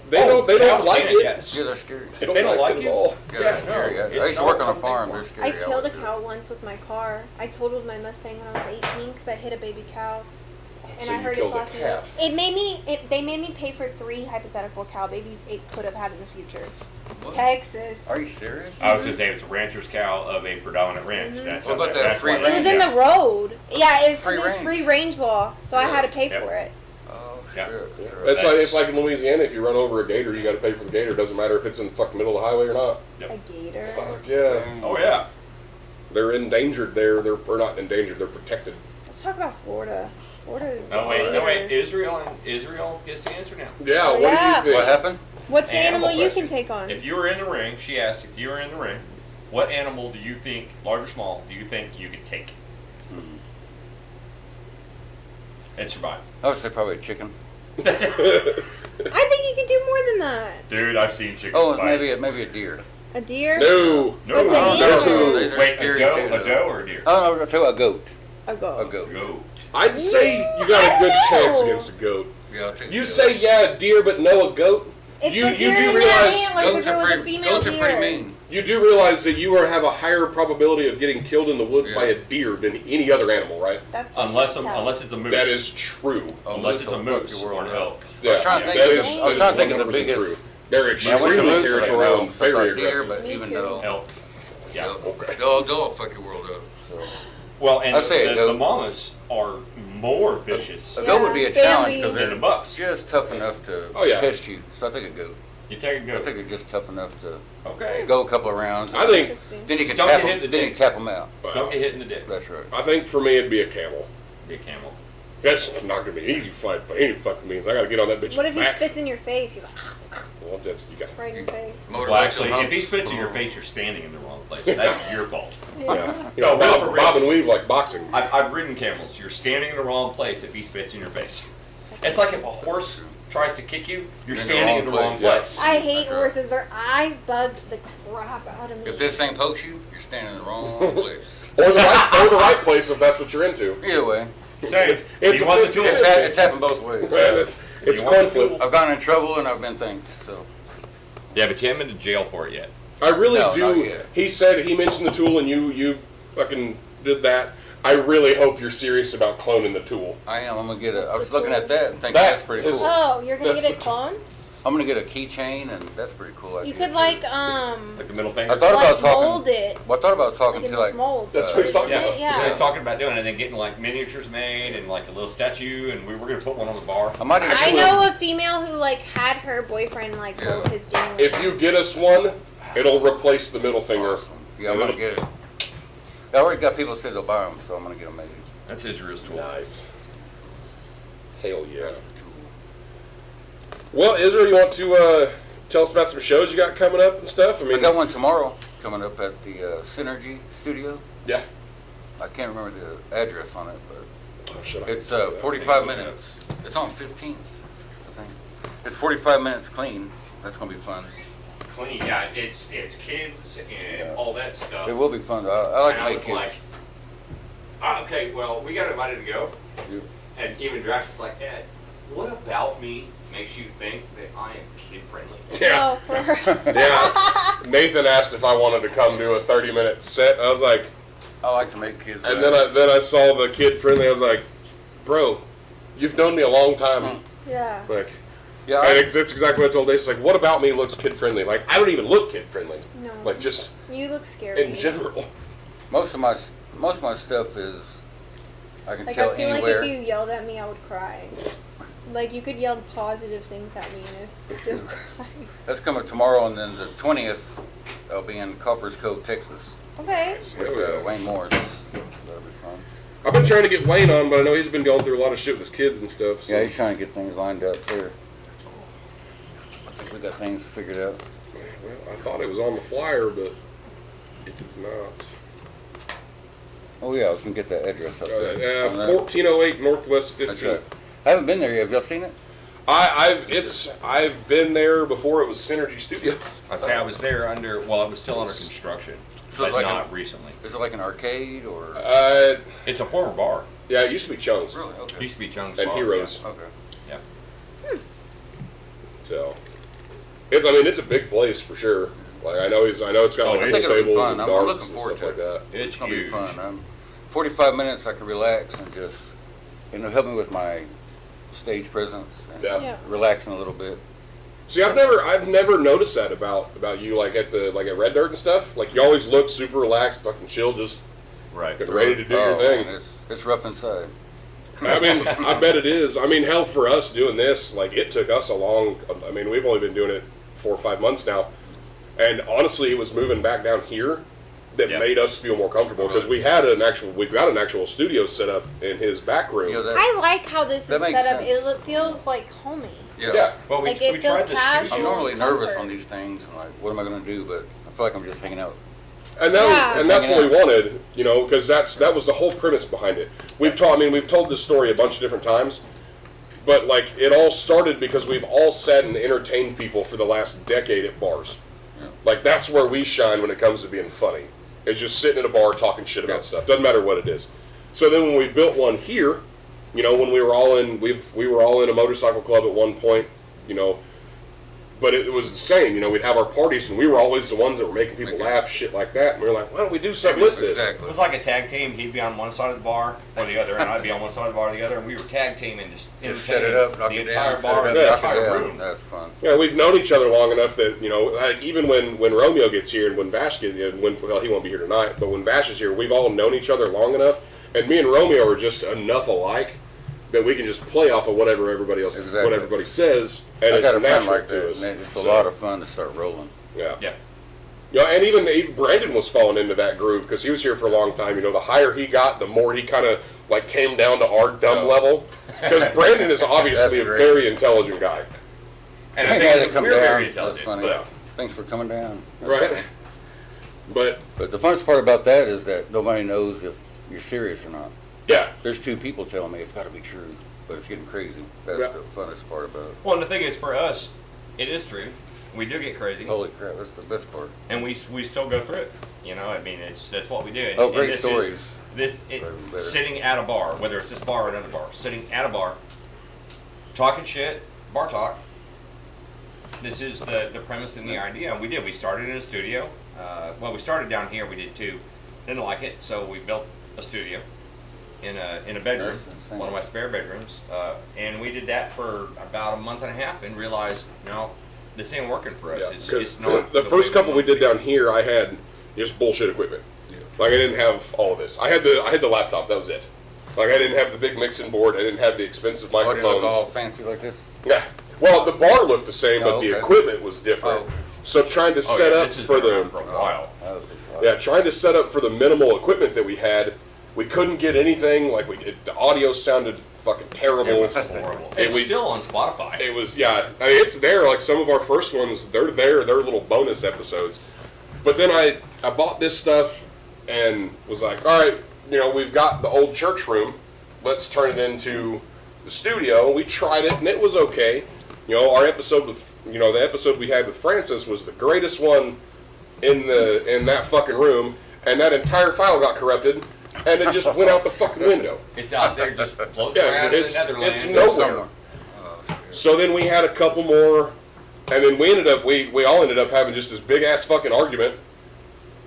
Speaker 1: They don't
Speaker 2: cows
Speaker 1: like
Speaker 2: can,
Speaker 1: it.
Speaker 2: yes.
Speaker 4: Yeah, they're scary.
Speaker 1: They don't
Speaker 2: They don't
Speaker 1: like
Speaker 2: like
Speaker 1: it at
Speaker 2: you?
Speaker 1: all.
Speaker 4: Yeah, they're scary.
Speaker 2: no,
Speaker 4: I
Speaker 2: it's
Speaker 4: used to
Speaker 2: not
Speaker 4: work on a
Speaker 2: something
Speaker 4: farm.
Speaker 2: for-
Speaker 4: They're scary.
Speaker 3: I killed a
Speaker 4: wouldn't do
Speaker 3: cow once with my car. I totaled my Mustang when I was 18 because I hit a baby cow. And
Speaker 1: So
Speaker 3: I
Speaker 1: you
Speaker 3: heard its
Speaker 1: killed a
Speaker 3: last name.
Speaker 1: calf.
Speaker 3: They made me pay for 3 hypothetical cow babies it could have had in the future.
Speaker 4: it. What?
Speaker 3: Texas.
Speaker 4: Are you serious?
Speaker 2: I was going to say it's a rancher's cow of a predominant ranch.
Speaker 3: Mhm.
Speaker 2: That's
Speaker 4: What about
Speaker 2: how-
Speaker 4: that
Speaker 2: that's
Speaker 4: free
Speaker 2: why
Speaker 3: It was
Speaker 2: they-
Speaker 3: in the road. Yeah, it was
Speaker 4: Free
Speaker 3: because it was
Speaker 4: range.
Speaker 3: free range law, so I had to pay
Speaker 2: Yep.
Speaker 3: for it.
Speaker 4: Oh,
Speaker 2: Yeah.
Speaker 4: shit.
Speaker 1: Yeah.
Speaker 4: Sure.
Speaker 1: It's like in Louisiana. If you run over a gator, you got to pay for the gator. Doesn't matter if it's in the fucking middle of the highway or not.
Speaker 2: Yep.
Speaker 3: A gator.
Speaker 1: Fuck yeah,
Speaker 2: Oh, yeah.
Speaker 1: they're endangered. They're or not endangered. They're protected.
Speaker 3: Let's talk about Florida. Florida is.
Speaker 2: No, wait.
Speaker 3: gators.
Speaker 2: Israel gets the answer now.
Speaker 1: Yeah.
Speaker 3: Oh,
Speaker 1: What
Speaker 3: yeah.
Speaker 1: do you think?
Speaker 4: What happened?
Speaker 3: What's the animal you
Speaker 2: question.
Speaker 3: can take on?
Speaker 2: If you were in the ring, she asked if you were in the ring, what animal do you think, large or small, do you think you could take and survive?
Speaker 4: I would say probably a chicken.
Speaker 3: I think you can do more than that.
Speaker 2: Dude, I've seen chickens
Speaker 4: Oh,
Speaker 2: fight.
Speaker 4: maybe a deer.
Speaker 3: A deer?
Speaker 1: No.
Speaker 2: No,
Speaker 3: But the
Speaker 2: no,
Speaker 3: deer-
Speaker 2: no.
Speaker 4: These are
Speaker 2: Wait, a
Speaker 4: scary
Speaker 2: doe,
Speaker 4: too,
Speaker 2: a
Speaker 4: though.
Speaker 2: doe or a deer?
Speaker 4: Oh, no, I'll tell you a goat.
Speaker 3: A goat.
Speaker 4: A goat.
Speaker 2: Goat.
Speaker 1: I'd say you got a good chance against a goat.
Speaker 4: Yeah, I'll take a
Speaker 1: You
Speaker 4: goat.
Speaker 1: say yeah, a deer, but no, a goat.
Speaker 3: If
Speaker 1: You
Speaker 3: the deer
Speaker 1: do
Speaker 3: didn't
Speaker 1: realize
Speaker 3: have antlers, if
Speaker 4: goats
Speaker 3: it
Speaker 4: are
Speaker 3: was a
Speaker 4: pretty,
Speaker 3: female
Speaker 4: goats are
Speaker 3: deer.
Speaker 4: pretty mean.
Speaker 1: You do realize that you have a higher probability of getting killed in the woods
Speaker 4: Yeah.
Speaker 1: by a deer than any other animal, right?
Speaker 3: That's
Speaker 2: Unless
Speaker 3: cow.
Speaker 2: it's a moose.
Speaker 1: That is true.
Speaker 4: Oh,
Speaker 2: Unless
Speaker 4: moose
Speaker 2: it's a
Speaker 4: will fuck
Speaker 2: moose
Speaker 4: your
Speaker 2: or
Speaker 4: world
Speaker 2: an
Speaker 4: up.
Speaker 2: elk.
Speaker 1: Yeah,
Speaker 4: I was trying to think
Speaker 1: that
Speaker 4: of
Speaker 1: is-
Speaker 4: the- I was trying to think of the
Speaker 1: 100%
Speaker 4: biggest.
Speaker 1: true. They're
Speaker 4: When I went to
Speaker 1: extremely
Speaker 4: moose, I
Speaker 1: territorial
Speaker 4: know,
Speaker 1: and very
Speaker 4: I thought deer,
Speaker 1: aggressive.
Speaker 4: but
Speaker 3: Me
Speaker 4: even
Speaker 3: too.
Speaker 4: though
Speaker 2: Elk. Yeah.
Speaker 1: Okay.
Speaker 4: they'll fuck your world up. So
Speaker 2: Well, and
Speaker 4: I say a
Speaker 2: the
Speaker 4: goat.
Speaker 2: mammoths are more vicious
Speaker 4: a goat would be a
Speaker 3: Yeah,
Speaker 4: challenge
Speaker 3: family.
Speaker 4: because
Speaker 2: than the
Speaker 4: they're
Speaker 2: bucks.
Speaker 4: just tough enough to
Speaker 1: Oh, yeah.
Speaker 4: test you. So I think a goat.
Speaker 2: You take a
Speaker 4: I
Speaker 2: goat.
Speaker 4: think they're just tough enough to
Speaker 2: Okay.
Speaker 4: go a couple of rounds.
Speaker 1: I think
Speaker 3: Interesting.
Speaker 4: Then you can
Speaker 2: Don't
Speaker 4: tap
Speaker 2: get hit
Speaker 4: them.
Speaker 2: in the
Speaker 4: Then you
Speaker 2: dick.
Speaker 4: tap them out.
Speaker 2: Don't get hit in the dick.
Speaker 4: That's right.
Speaker 1: I think for me it'd be a camel.
Speaker 2: Be a camel.
Speaker 1: That's not gonna be an easy fight by any fucking means. I gotta get on that bitch.
Speaker 3: What if he
Speaker 1: back.
Speaker 3: spits in your face? He's like,
Speaker 1: Well, that's you got.
Speaker 3: right in your face.
Speaker 4: Motor
Speaker 2: Well,
Speaker 4: lights
Speaker 2: actually,
Speaker 4: and
Speaker 2: if he
Speaker 4: humps.
Speaker 2: spits in your face, you're standing in the wrong place. That's your fault.
Speaker 1: Yeah. You
Speaker 2: No,
Speaker 1: know,
Speaker 2: Robert
Speaker 1: bob and weave like boxing.
Speaker 2: I've ridden camels. You're standing in the wrong place if he spits in your face. It's like if a horse tries to kick you, you're
Speaker 4: the
Speaker 2: standing in the
Speaker 4: wrong
Speaker 2: wrong
Speaker 1: place.
Speaker 2: place.
Speaker 3: I hate
Speaker 4: That's right.
Speaker 3: horses. Their eyes bug the crap out of me.
Speaker 4: If this thing pokes you, you're standing in the wrong place.
Speaker 1: Or the right place if that's what you're into.
Speaker 4: Either way,
Speaker 1: It's
Speaker 2: you want the
Speaker 1: 50-50.
Speaker 2: tool?
Speaker 4: it's happened both ways.
Speaker 1: Man, it's
Speaker 2: You want
Speaker 1: coin
Speaker 2: the
Speaker 1: flip.
Speaker 2: tool?
Speaker 4: I've gotten in trouble and I've been thanked. So
Speaker 2: Yeah, but you haven't been to jail for it yet.
Speaker 1: I really
Speaker 4: No, not
Speaker 1: do.
Speaker 4: yet.
Speaker 1: He mentioned the tool and you fucking did that. I really hope you're serious about cloning the tool.
Speaker 4: I am. I'm gonna get a. I was looking at that and thinking
Speaker 1: That
Speaker 4: that's pretty
Speaker 1: is-
Speaker 4: cool.
Speaker 3: Oh, you're gonna
Speaker 1: That's
Speaker 3: get a
Speaker 1: the-
Speaker 3: clone?
Speaker 4: I'm gonna get a keychain and that's pretty cool.
Speaker 3: You
Speaker 4: idea,
Speaker 3: could
Speaker 4: too.
Speaker 3: like
Speaker 2: Like the middle finger.
Speaker 4: I thought
Speaker 3: like
Speaker 4: about talking.
Speaker 3: mold it.
Speaker 4: Well, I thought about talking
Speaker 3: Like in
Speaker 4: to
Speaker 3: those
Speaker 4: like.
Speaker 3: molds.
Speaker 1: That's what he's talking
Speaker 2: Yeah,
Speaker 1: about.
Speaker 3: Yeah.
Speaker 2: so he's talking about doing it and then getting like miniatures made and like a little statue, and we were gonna put one on the bar.
Speaker 4: I might
Speaker 3: I
Speaker 1: Actually-
Speaker 3: know a female who like had her boyfriend like
Speaker 4: Yeah.
Speaker 3: mold his ding.
Speaker 1: If you get us one, it'll replace the middle finger.
Speaker 4: Awesome. Yeah, I'm gonna get it. I already got people say they'll buy them, so I'm gonna get them made.
Speaker 2: That's Israel's tool.
Speaker 1: Nice. Hell yeah.
Speaker 4: That's the tool.
Speaker 1: Well, Israel, you want to tell us about some shows you got coming up and stuff? I
Speaker 4: I
Speaker 1: mean,
Speaker 4: got one tomorrow coming up at the Synergy Studio.
Speaker 1: yeah.
Speaker 4: I can't remember the address on it, but
Speaker 1: Oh, shit, I
Speaker 4: it's
Speaker 1: can say that.
Speaker 4: 45 minutes. It's on 15th, I think. It's 45 minutes clean. That's gonna be fun.
Speaker 2: Clean, yeah. It's kids and
Speaker 4: Yeah.
Speaker 2: all that stuff.
Speaker 4: It will be fun. I like
Speaker 2: And
Speaker 4: to
Speaker 2: I
Speaker 4: make
Speaker 2: was
Speaker 4: kids.
Speaker 2: like, okay, well, we got invited to go,
Speaker 4: Yeah.
Speaker 2: and even Drax is like, Ed, what about me makes you think that I am kid friendly?
Speaker 1: Yeah.
Speaker 3: Oh, for
Speaker 1: Yeah. Nathan asked if I wanted to come do a 30-minute set. I was like,
Speaker 4: I like to make kids.
Speaker 1: and
Speaker 4: laugh.
Speaker 1: then I saw the kid friendly. I was like, bro, you've known me a long time.
Speaker 3: Yeah.
Speaker 1: Like,
Speaker 4: Yeah,
Speaker 1: and it's exactly what I told Dace. Like, what about me looks kid friendly? Like, I don't even look kid friendly.
Speaker 3: No.
Speaker 1: Like, just
Speaker 3: You look scary.
Speaker 1: in general.
Speaker 4: most of my stuff is I can
Speaker 3: Like,
Speaker 4: tell
Speaker 3: I feel
Speaker 4: anywhere.
Speaker 3: like if you yelled at me, I would cry. Like, you could yell positive things at me and I'd still cry.
Speaker 4: That's coming tomorrow, and then the 20th, I'll be in Coppers Cove, Texas,
Speaker 3: Okay.
Speaker 4: with
Speaker 1: Oh, yeah.
Speaker 4: Wayne Morris. That'll be fun.
Speaker 1: I've been trying to get Wayne on, but I know he's been going through a lot of shit with his kids and stuff. So.
Speaker 4: Yeah, he's trying to get things lined up there. I think we got things figured out.
Speaker 1: Well, I thought it was on the flyer, but it is not.
Speaker 4: Oh yeah, I was gonna get that address up there. On that.
Speaker 1: 1408 Northwest 15th.
Speaker 4: That's right. I haven't been there yet. Have y'all seen it?
Speaker 1: I've been there before it was Synergy Studios.
Speaker 2: I'd say I was there under, well, it was still under construction,
Speaker 4: So
Speaker 2: but
Speaker 4: it's like
Speaker 2: not recently.
Speaker 4: Is it like an arcade or?
Speaker 2: It's a former bar.
Speaker 1: Yeah, it used to be Chung's
Speaker 4: Really? Okay.
Speaker 2: It used to be Chung's
Speaker 1: and
Speaker 2: Bar.
Speaker 1: Heroes.
Speaker 4: Okay.
Speaker 2: Yeah.
Speaker 1: So, it's a big place for sure. Like I know it's got
Speaker 2: Oh,
Speaker 1: like
Speaker 2: I
Speaker 1: pool
Speaker 2: think
Speaker 4: it'll be
Speaker 1: tables
Speaker 4: fun.
Speaker 1: and
Speaker 4: I'm
Speaker 1: darts
Speaker 4: looking
Speaker 1: and
Speaker 4: forward
Speaker 1: stuff
Speaker 4: to
Speaker 1: like
Speaker 4: it.
Speaker 1: that.
Speaker 2: It's
Speaker 4: gonna
Speaker 2: huge.
Speaker 4: be fun. 45 minutes I can relax and just, help me with my stage presence and
Speaker 1: Yeah.
Speaker 3: Yeah.
Speaker 4: relaxing a little bit.
Speaker 1: See, I've never noticed that about you, like at Red Dirt and stuff. Like you always look super relaxed, fucking chill, just
Speaker 2: Right.
Speaker 1: ready to do your thing.
Speaker 4: Man, it's rough inside.
Speaker 1: I mean, I bet it is. I mean, hell, for us doing this, like it took us a long. I mean, we've only been doing it 4 or 5 months now, and honestly, it was moving back down here that
Speaker 2: Yeah.
Speaker 1: made us feel more comfortable because we've got an actual studio set up in his back room.
Speaker 4: That,
Speaker 3: I like how this
Speaker 4: That
Speaker 3: is
Speaker 4: makes
Speaker 3: set up.
Speaker 4: sense.
Speaker 3: It feels like homey.
Speaker 1: Yeah.
Speaker 2: Well, we,
Speaker 3: Like, it
Speaker 2: we
Speaker 3: feels
Speaker 2: tried the
Speaker 3: casual.
Speaker 2: studio.
Speaker 4: I'm normally
Speaker 3: comfort.
Speaker 4: nervous on these things and like, what am I going to do? But I feel like I'm just hanging out.
Speaker 1: And that
Speaker 3: Yeah.
Speaker 1: was, and that's what we
Speaker 4: Hanging
Speaker 1: wanted, because that was the whole premise behind it. We've told this story a bunch of different times, but like it all started because we've all sat and entertained people for the last decade at bars.
Speaker 4: Yeah.
Speaker 1: Like that's where we shine when it comes to being funny. It's just sitting at a bar talking shit about
Speaker 4: Yeah.
Speaker 1: stuff. Doesn't matter what it is. So then when we built one here, when we were all in, we were all in a motorcycle club at one point, but it was the same. We'd have our parties, and we were always the ones that were making people laugh, shit like that. And we were like, why don't we do something with this?
Speaker 2: It
Speaker 4: Exactly.
Speaker 2: was like a tag team. He'd be on one side of the bar or the other, and I'd be on one side of the bar or the other, and we were tag teaming
Speaker 4: Just set it up, knock
Speaker 2: the
Speaker 4: it
Speaker 2: entire
Speaker 4: down,
Speaker 2: bar,
Speaker 4: set
Speaker 2: the
Speaker 4: it up,
Speaker 2: entire
Speaker 4: knock it down.
Speaker 2: room.
Speaker 4: That's fun.
Speaker 1: Yeah, we've known each other long enough that like even when Romeo gets here and when Vash gets, well, he won't be here tonight, but when Vash is here, we've all known each other long enough, and me and Romeo are just enough alike that we can just play off of whatever everybody else,
Speaker 4: Exactly.
Speaker 1: what everybody says, and
Speaker 4: I
Speaker 1: it's
Speaker 4: got a friend
Speaker 1: natural
Speaker 4: like
Speaker 1: to
Speaker 4: that.
Speaker 1: us.
Speaker 4: And it's a
Speaker 1: So,
Speaker 4: lot of fun to start rolling.
Speaker 1: yeah.
Speaker 2: Yeah.
Speaker 1: And even Brandon was falling into that groove because he was here for a long time. The higher he got, the more he kind of like came down to our dumb
Speaker 4: Oh.
Speaker 1: level. Because Brandon is obviously a
Speaker 4: That's great.
Speaker 1: very intelligent guy.
Speaker 2: And
Speaker 4: I
Speaker 2: the
Speaker 4: had
Speaker 2: thing
Speaker 4: to
Speaker 2: is,
Speaker 4: come
Speaker 2: we're
Speaker 4: down.
Speaker 2: very
Speaker 4: That's
Speaker 2: intelligent.
Speaker 4: funny.
Speaker 1: Yeah.
Speaker 4: Thanks for coming down.
Speaker 1: Right. But
Speaker 4: But the funnest part about that is that nobody knows if you're serious or not.
Speaker 1: yeah,
Speaker 4: There's 2 people telling me it's got to be true, but it's getting crazy. That's
Speaker 1: Yeah.
Speaker 4: the funnest part about it.
Speaker 2: Well, and the thing is, for us, it is true. We do get crazy,
Speaker 4: Holy crap, that's the best part.
Speaker 2: and we still go through it. That's what we do. And,
Speaker 4: Oh,
Speaker 2: and
Speaker 4: great
Speaker 2: this
Speaker 4: stories. Better.
Speaker 2: Sitting at a bar, whether it's this bar or another bar, sitting at a bar, talking shit, bar talk. This is the premise and the idea. We did. We started in a studio. We started down here. We did 2. Didn't like it, so we built a studio in a bedroom,
Speaker 4: That's insane.
Speaker 2: one of my spare bedrooms, and we did that for about a month and a half, and realized no, this ain't working for us.
Speaker 1: yeah.
Speaker 2: It's
Speaker 1: Because
Speaker 2: not
Speaker 1: the
Speaker 2: way
Speaker 1: first couple we
Speaker 2: want
Speaker 1: did
Speaker 2: to be.
Speaker 1: down here, I had just bullshit equipment. Like I didn't have all of this. I had the laptop. That was it. Like I didn't have the big mixing board. I didn't have the expensive
Speaker 4: Why do you
Speaker 1: microphones.
Speaker 4: look all fancy like this?
Speaker 1: Yeah. Well, the bar looked the same, but
Speaker 4: Oh,
Speaker 1: the
Speaker 4: okay.
Speaker 1: equipment was different.
Speaker 4: Oh.
Speaker 1: So trying to
Speaker 2: Oh,
Speaker 1: set
Speaker 2: yeah,
Speaker 1: up
Speaker 2: this has
Speaker 1: for
Speaker 2: been
Speaker 1: the
Speaker 2: around for a while.
Speaker 4: That was
Speaker 1: yeah, trying to set up for the minimal equipment that we had, we couldn't get anything. Like the audio sounded fucking terrible.
Speaker 2: It was horrible.
Speaker 1: And
Speaker 2: It's
Speaker 1: we-
Speaker 2: still on Spotify.
Speaker 1: It was I mean, it's there. Like some of our first ones, they're there. They're little bonus episodes. But then I bought this stuff and was like, all right, we've got the old church room. Let's turn it into the studio. We tried it and it was okay. Our episode with the episode we had with Francis was the greatest one in that fucking room, and that entire file got corrupted, and it just went out the fucking window.
Speaker 2: It's out there just floating
Speaker 1: Yeah,
Speaker 2: around in
Speaker 1: it's
Speaker 2: the Netherlands.
Speaker 1: nowhere.
Speaker 4: somewhere.
Speaker 1: So then we had a couple more, and then we all ended up having just this big ass fucking argument,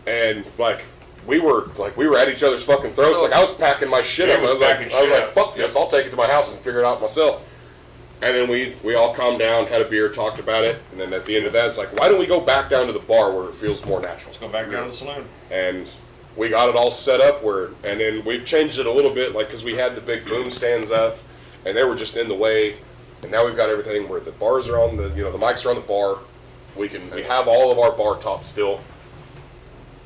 Speaker 1: and like we were at each other's fucking throats. Like I was packing my shit up. I was like, fuck this. I'll take it to my house and figure it out myself. And then we all calmed down, had a beer, talked about it, and then at the end of that, it's like, why don't we go back down to the bar where it feels more natural?
Speaker 2: Let's go back down to the saloon.
Speaker 1: And we got it all set up and then we've changed it a little bit, like because we had the big boom stands up, and they were just in the way, and now we've got everything where the bars are on the mics are on the bar. We have all of our bar tops still,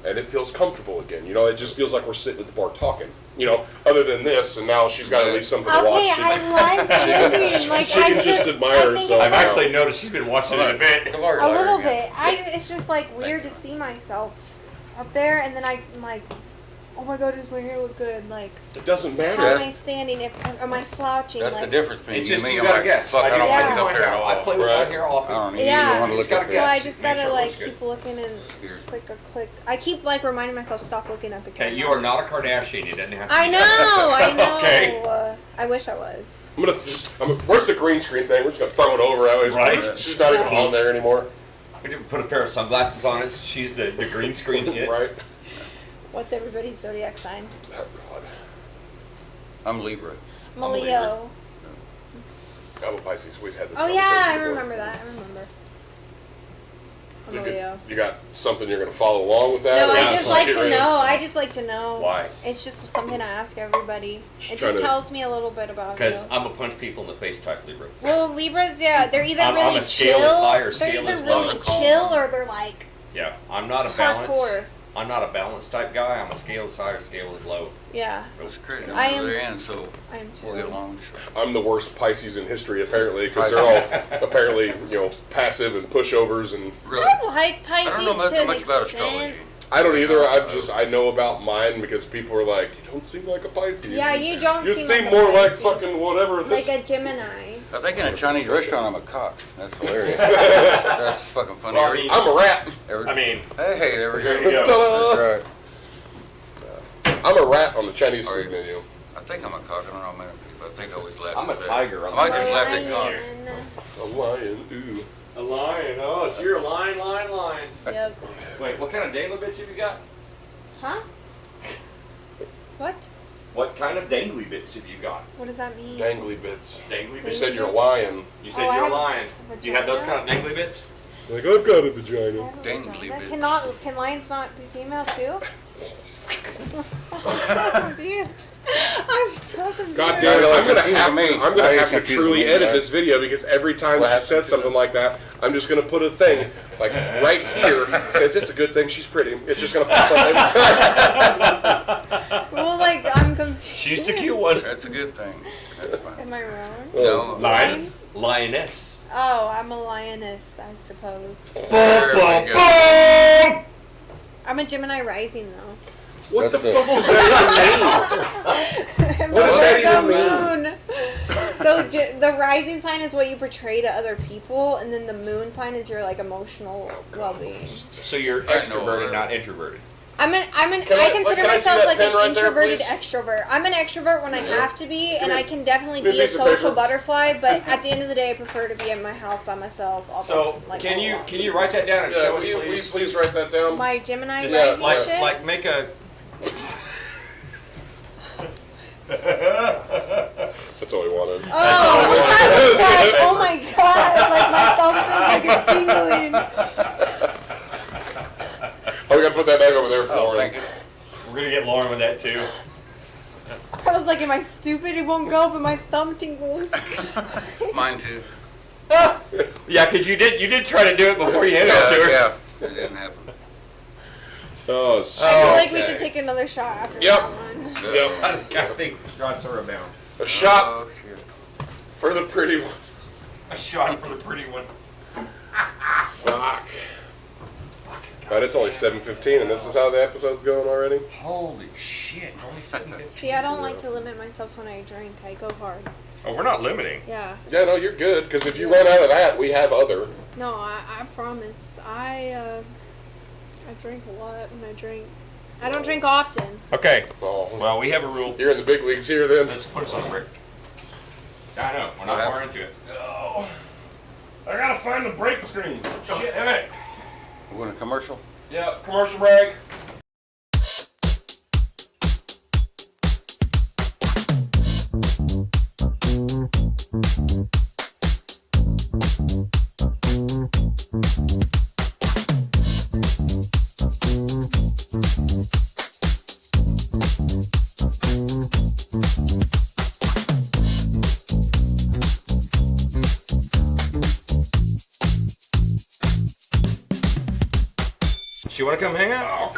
Speaker 1: and it feels comfortable again. It just feels like we're sitting at the bar talking. Other than this, and now she's got at least something to watch.
Speaker 3: Okay, I like drinking. Like
Speaker 1: she can just admire herself.
Speaker 2: I've actually noticed she's been watching it a bit.
Speaker 3: A little bit. It's just like weird to see myself up there, and then I'm like, oh my god, does my hair look good? Like,
Speaker 1: it doesn't matter.
Speaker 3: How am I standing? Am I slouching?
Speaker 4: That's the difference between you and me.
Speaker 2: You gotta guess.
Speaker 4: Fuck, I don't
Speaker 3: Yeah.
Speaker 4: want to go there at all.
Speaker 2: I play with my hair off.
Speaker 4: I don't
Speaker 3: Yeah.
Speaker 4: want to look at
Speaker 3: So
Speaker 4: that.
Speaker 3: I just gotta
Speaker 2: Make sure it
Speaker 3: like
Speaker 2: looks good.
Speaker 3: keep looking and just like a quick. I keep like reminding myself stop looking at the camera.
Speaker 2: Okay, you are not a Kardashian. You didn't have to.
Speaker 3: I
Speaker 2: be
Speaker 3: know.
Speaker 2: that.
Speaker 3: I know.
Speaker 2: Okay.
Speaker 3: I wish I was.
Speaker 1: Where's the green screen thing? We're just gonna throw it over.
Speaker 2: Right.
Speaker 1: She's not even on there anymore.
Speaker 2: We didn't put a pair of sunglasses on it. She's the green screen.
Speaker 1: Right.
Speaker 3: What's everybody's zodiac sign?
Speaker 1: Oh God.
Speaker 4: I'm Libra.
Speaker 3: I'm a
Speaker 2: I'm a
Speaker 3: Leo.
Speaker 1: I'm a Pisces. We've had this.
Speaker 3: Oh yeah, I
Speaker 1: conversation before.
Speaker 3: remember that. I remember. I'm a Leo.
Speaker 1: You got something you're gonna follow along with that?
Speaker 3: No,
Speaker 1: or
Speaker 3: I
Speaker 1: you
Speaker 3: just like
Speaker 1: get
Speaker 3: to
Speaker 1: rid of
Speaker 3: know.
Speaker 1: some-
Speaker 3: I just like to know.
Speaker 2: Why?
Speaker 3: It's just something I ask everybody. It
Speaker 1: trying
Speaker 3: just
Speaker 1: to-
Speaker 3: tells me a little bit about you.
Speaker 2: Because I'm a punch people in the face type Libra.
Speaker 3: Well, Libras, yeah, they're either
Speaker 2: I'm
Speaker 3: really
Speaker 2: a scale
Speaker 3: chill.
Speaker 2: is high or
Speaker 3: They're
Speaker 2: scale
Speaker 3: either
Speaker 2: is low.
Speaker 3: really chill or they're like
Speaker 2: Yeah, I'm not a balance.
Speaker 3: hardcore.
Speaker 2: I'm not a balanced type guy. I'm a scale is high or scale is low.
Speaker 3: Yeah,
Speaker 4: That's crazy.
Speaker 3: I
Speaker 4: I'm
Speaker 3: am-
Speaker 4: the other end, so
Speaker 3: I am too.
Speaker 4: we'll get along.
Speaker 1: I'm the worst Pisces in history, apparently, because they're all apparently passive and pushovers, and
Speaker 4: Really?
Speaker 3: I like Pisces
Speaker 4: I don't know
Speaker 3: to an
Speaker 4: much about
Speaker 3: extent.
Speaker 4: astrology.
Speaker 1: I don't either. I know about mine because people are like, you don't seem like a Pisces.
Speaker 3: Yeah, you don't
Speaker 1: You
Speaker 3: seem
Speaker 1: seem
Speaker 3: like a
Speaker 1: more like
Speaker 3: Pisces.
Speaker 1: fucking whatever this.
Speaker 3: Like a Gemini.
Speaker 4: I think in a Chinese restaurant I'm a cock. That's hilarious. That's fucking funny.
Speaker 2: Well, I mean-
Speaker 1: I'm a rat.
Speaker 4: Hey, there we
Speaker 2: There
Speaker 4: go.
Speaker 2: you go.
Speaker 1: Ta-da!
Speaker 4: That's right.
Speaker 1: I'm a rat on the Chinese
Speaker 4: Are
Speaker 1: food
Speaker 4: you?
Speaker 1: menu.
Speaker 4: I think I'm a cock. I don't know many people. I think I always laugh
Speaker 2: I'm
Speaker 4: at
Speaker 2: a
Speaker 4: that.
Speaker 2: tiger.
Speaker 4: I might just laugh at cock.
Speaker 3: Lion.
Speaker 1: A lion. Ooh.
Speaker 2: A lion. Oh, so you're a lion.
Speaker 3: Yep.
Speaker 2: Wait, what kind of dangly bitch have you got?
Speaker 3: Huh? What?
Speaker 2: What kind of dangly bitch have you got?
Speaker 3: What does that mean?
Speaker 1: Dangly bits.
Speaker 2: Dangly
Speaker 1: You
Speaker 2: bitch?
Speaker 1: said you're a lion.
Speaker 2: You said
Speaker 3: Oh, I
Speaker 2: you're a
Speaker 3: have a
Speaker 2: lion. Do you have those
Speaker 3: vagina?
Speaker 2: kind of dangly bits?
Speaker 1: Like, I've got a
Speaker 3: I
Speaker 1: vagina.
Speaker 3: have a
Speaker 4: Dangly
Speaker 3: vagina.
Speaker 4: bitch.
Speaker 3: Can lions not be female too? I'm so confused. I'm so confused.
Speaker 1: God damn it! I'm gonna
Speaker 4: confusing
Speaker 1: have
Speaker 4: me.
Speaker 1: to. I'm
Speaker 4: Now
Speaker 1: gonna
Speaker 4: you're
Speaker 1: have to
Speaker 4: confusing
Speaker 1: truly
Speaker 4: me,
Speaker 1: edit
Speaker 4: guys.
Speaker 1: this video because every time
Speaker 4: What
Speaker 1: she
Speaker 4: happened
Speaker 1: says
Speaker 4: to
Speaker 1: something
Speaker 4: it?
Speaker 1: like that, I'm just gonna put a thing like right here that says it's a good thing she's pretty. It's just gonna pop up every time.
Speaker 3: Well, like I'm confused.
Speaker 2: She's the cute one.
Speaker 4: That's a good thing. That's fine.
Speaker 3: Am I wrong?
Speaker 4: No.
Speaker 2: Lion? Lioness.
Speaker 3: Oh, I'm a lioness, I suppose.
Speaker 4: There we go.
Speaker 3: I'm a Gemini rising though.
Speaker 1: What
Speaker 4: That's
Speaker 1: the
Speaker 4: the-
Speaker 1: fuck does that
Speaker 3: I'm
Speaker 1: What
Speaker 3: a
Speaker 1: does that
Speaker 3: Virgo
Speaker 1: even
Speaker 3: moon. So the rising sign is what you portray to other people, and then the moon sign is your like emotional well-being.
Speaker 2: So you're
Speaker 4: I know
Speaker 2: extroverted,
Speaker 4: her.
Speaker 2: not introverted.
Speaker 3: I
Speaker 1: Can
Speaker 3: I
Speaker 1: I-
Speaker 3: consider
Speaker 1: can I see
Speaker 3: myself
Speaker 1: that
Speaker 3: like
Speaker 1: pen
Speaker 3: an
Speaker 1: right there,
Speaker 3: introverted
Speaker 1: please?
Speaker 3: extrovert. I'm an extrovert when I have to be, and
Speaker 1: here.
Speaker 3: I can definitely
Speaker 1: Give me
Speaker 3: be
Speaker 1: a
Speaker 3: a
Speaker 1: piece of
Speaker 3: social
Speaker 1: paper.
Speaker 3: butterfly. But at the end of the day, I prefer to be at my house by myself. All
Speaker 2: So
Speaker 3: like,
Speaker 2: can
Speaker 3: all
Speaker 2: you
Speaker 3: alone.
Speaker 2: write that down and
Speaker 1: Yeah,
Speaker 2: show
Speaker 1: will
Speaker 2: us,
Speaker 1: you, will you
Speaker 2: please?
Speaker 1: please write that down?
Speaker 3: My Gemini
Speaker 1: Yeah,
Speaker 3: rising
Speaker 2: Like
Speaker 3: shit?
Speaker 2: like make a.
Speaker 1: That's all we wanted.
Speaker 3: Oh, oh my god! Like my thumb feels like it's tingling.
Speaker 1: Oh, we gotta put that back over there for
Speaker 4: Oh,
Speaker 1: Lauren.
Speaker 4: thank you.
Speaker 2: We're gonna get Lauren with that too.
Speaker 3: I was like, am I stupid? It won't go, but my thumb tingles.
Speaker 4: Mine too.
Speaker 2: Yeah, because you did try to do it before you handed it to her.
Speaker 4: Yeah. It didn't happen.
Speaker 1: Oh,
Speaker 3: I feel like we
Speaker 2: Okay.
Speaker 3: should take another shot after
Speaker 1: Yep.
Speaker 3: that one.
Speaker 1: Yep.
Speaker 2: I think shots are abound.
Speaker 1: A shot
Speaker 4: Oh, shit.
Speaker 1: for the pretty one.
Speaker 2: A shot for the pretty one.
Speaker 1: Fuck. God, it's only 7:15, and this is how the episode's going already.
Speaker 2: Holy shit! Only 7 minutes.
Speaker 3: See, I don't like to limit myself when I drink. I go hard.
Speaker 2: Oh, we're not limiting.
Speaker 3: Yeah.
Speaker 1: Yeah, no, you're good, because if you run out of that, we have other.
Speaker 3: No, I promise. I drink a lot when I drink. I don't drink often.
Speaker 2: Okay.
Speaker 1: Oh,
Speaker 2: Well, we have a rule.
Speaker 1: you're in the big leagues here then.
Speaker 2: Let's put us on a break. I know. We're not
Speaker 4: Yeah.
Speaker 2: far into it.
Speaker 1: Oh, I gotta find the break screen. Shit, damn it.
Speaker 4: We're going to commercial?
Speaker 1: Yeah, commercial break.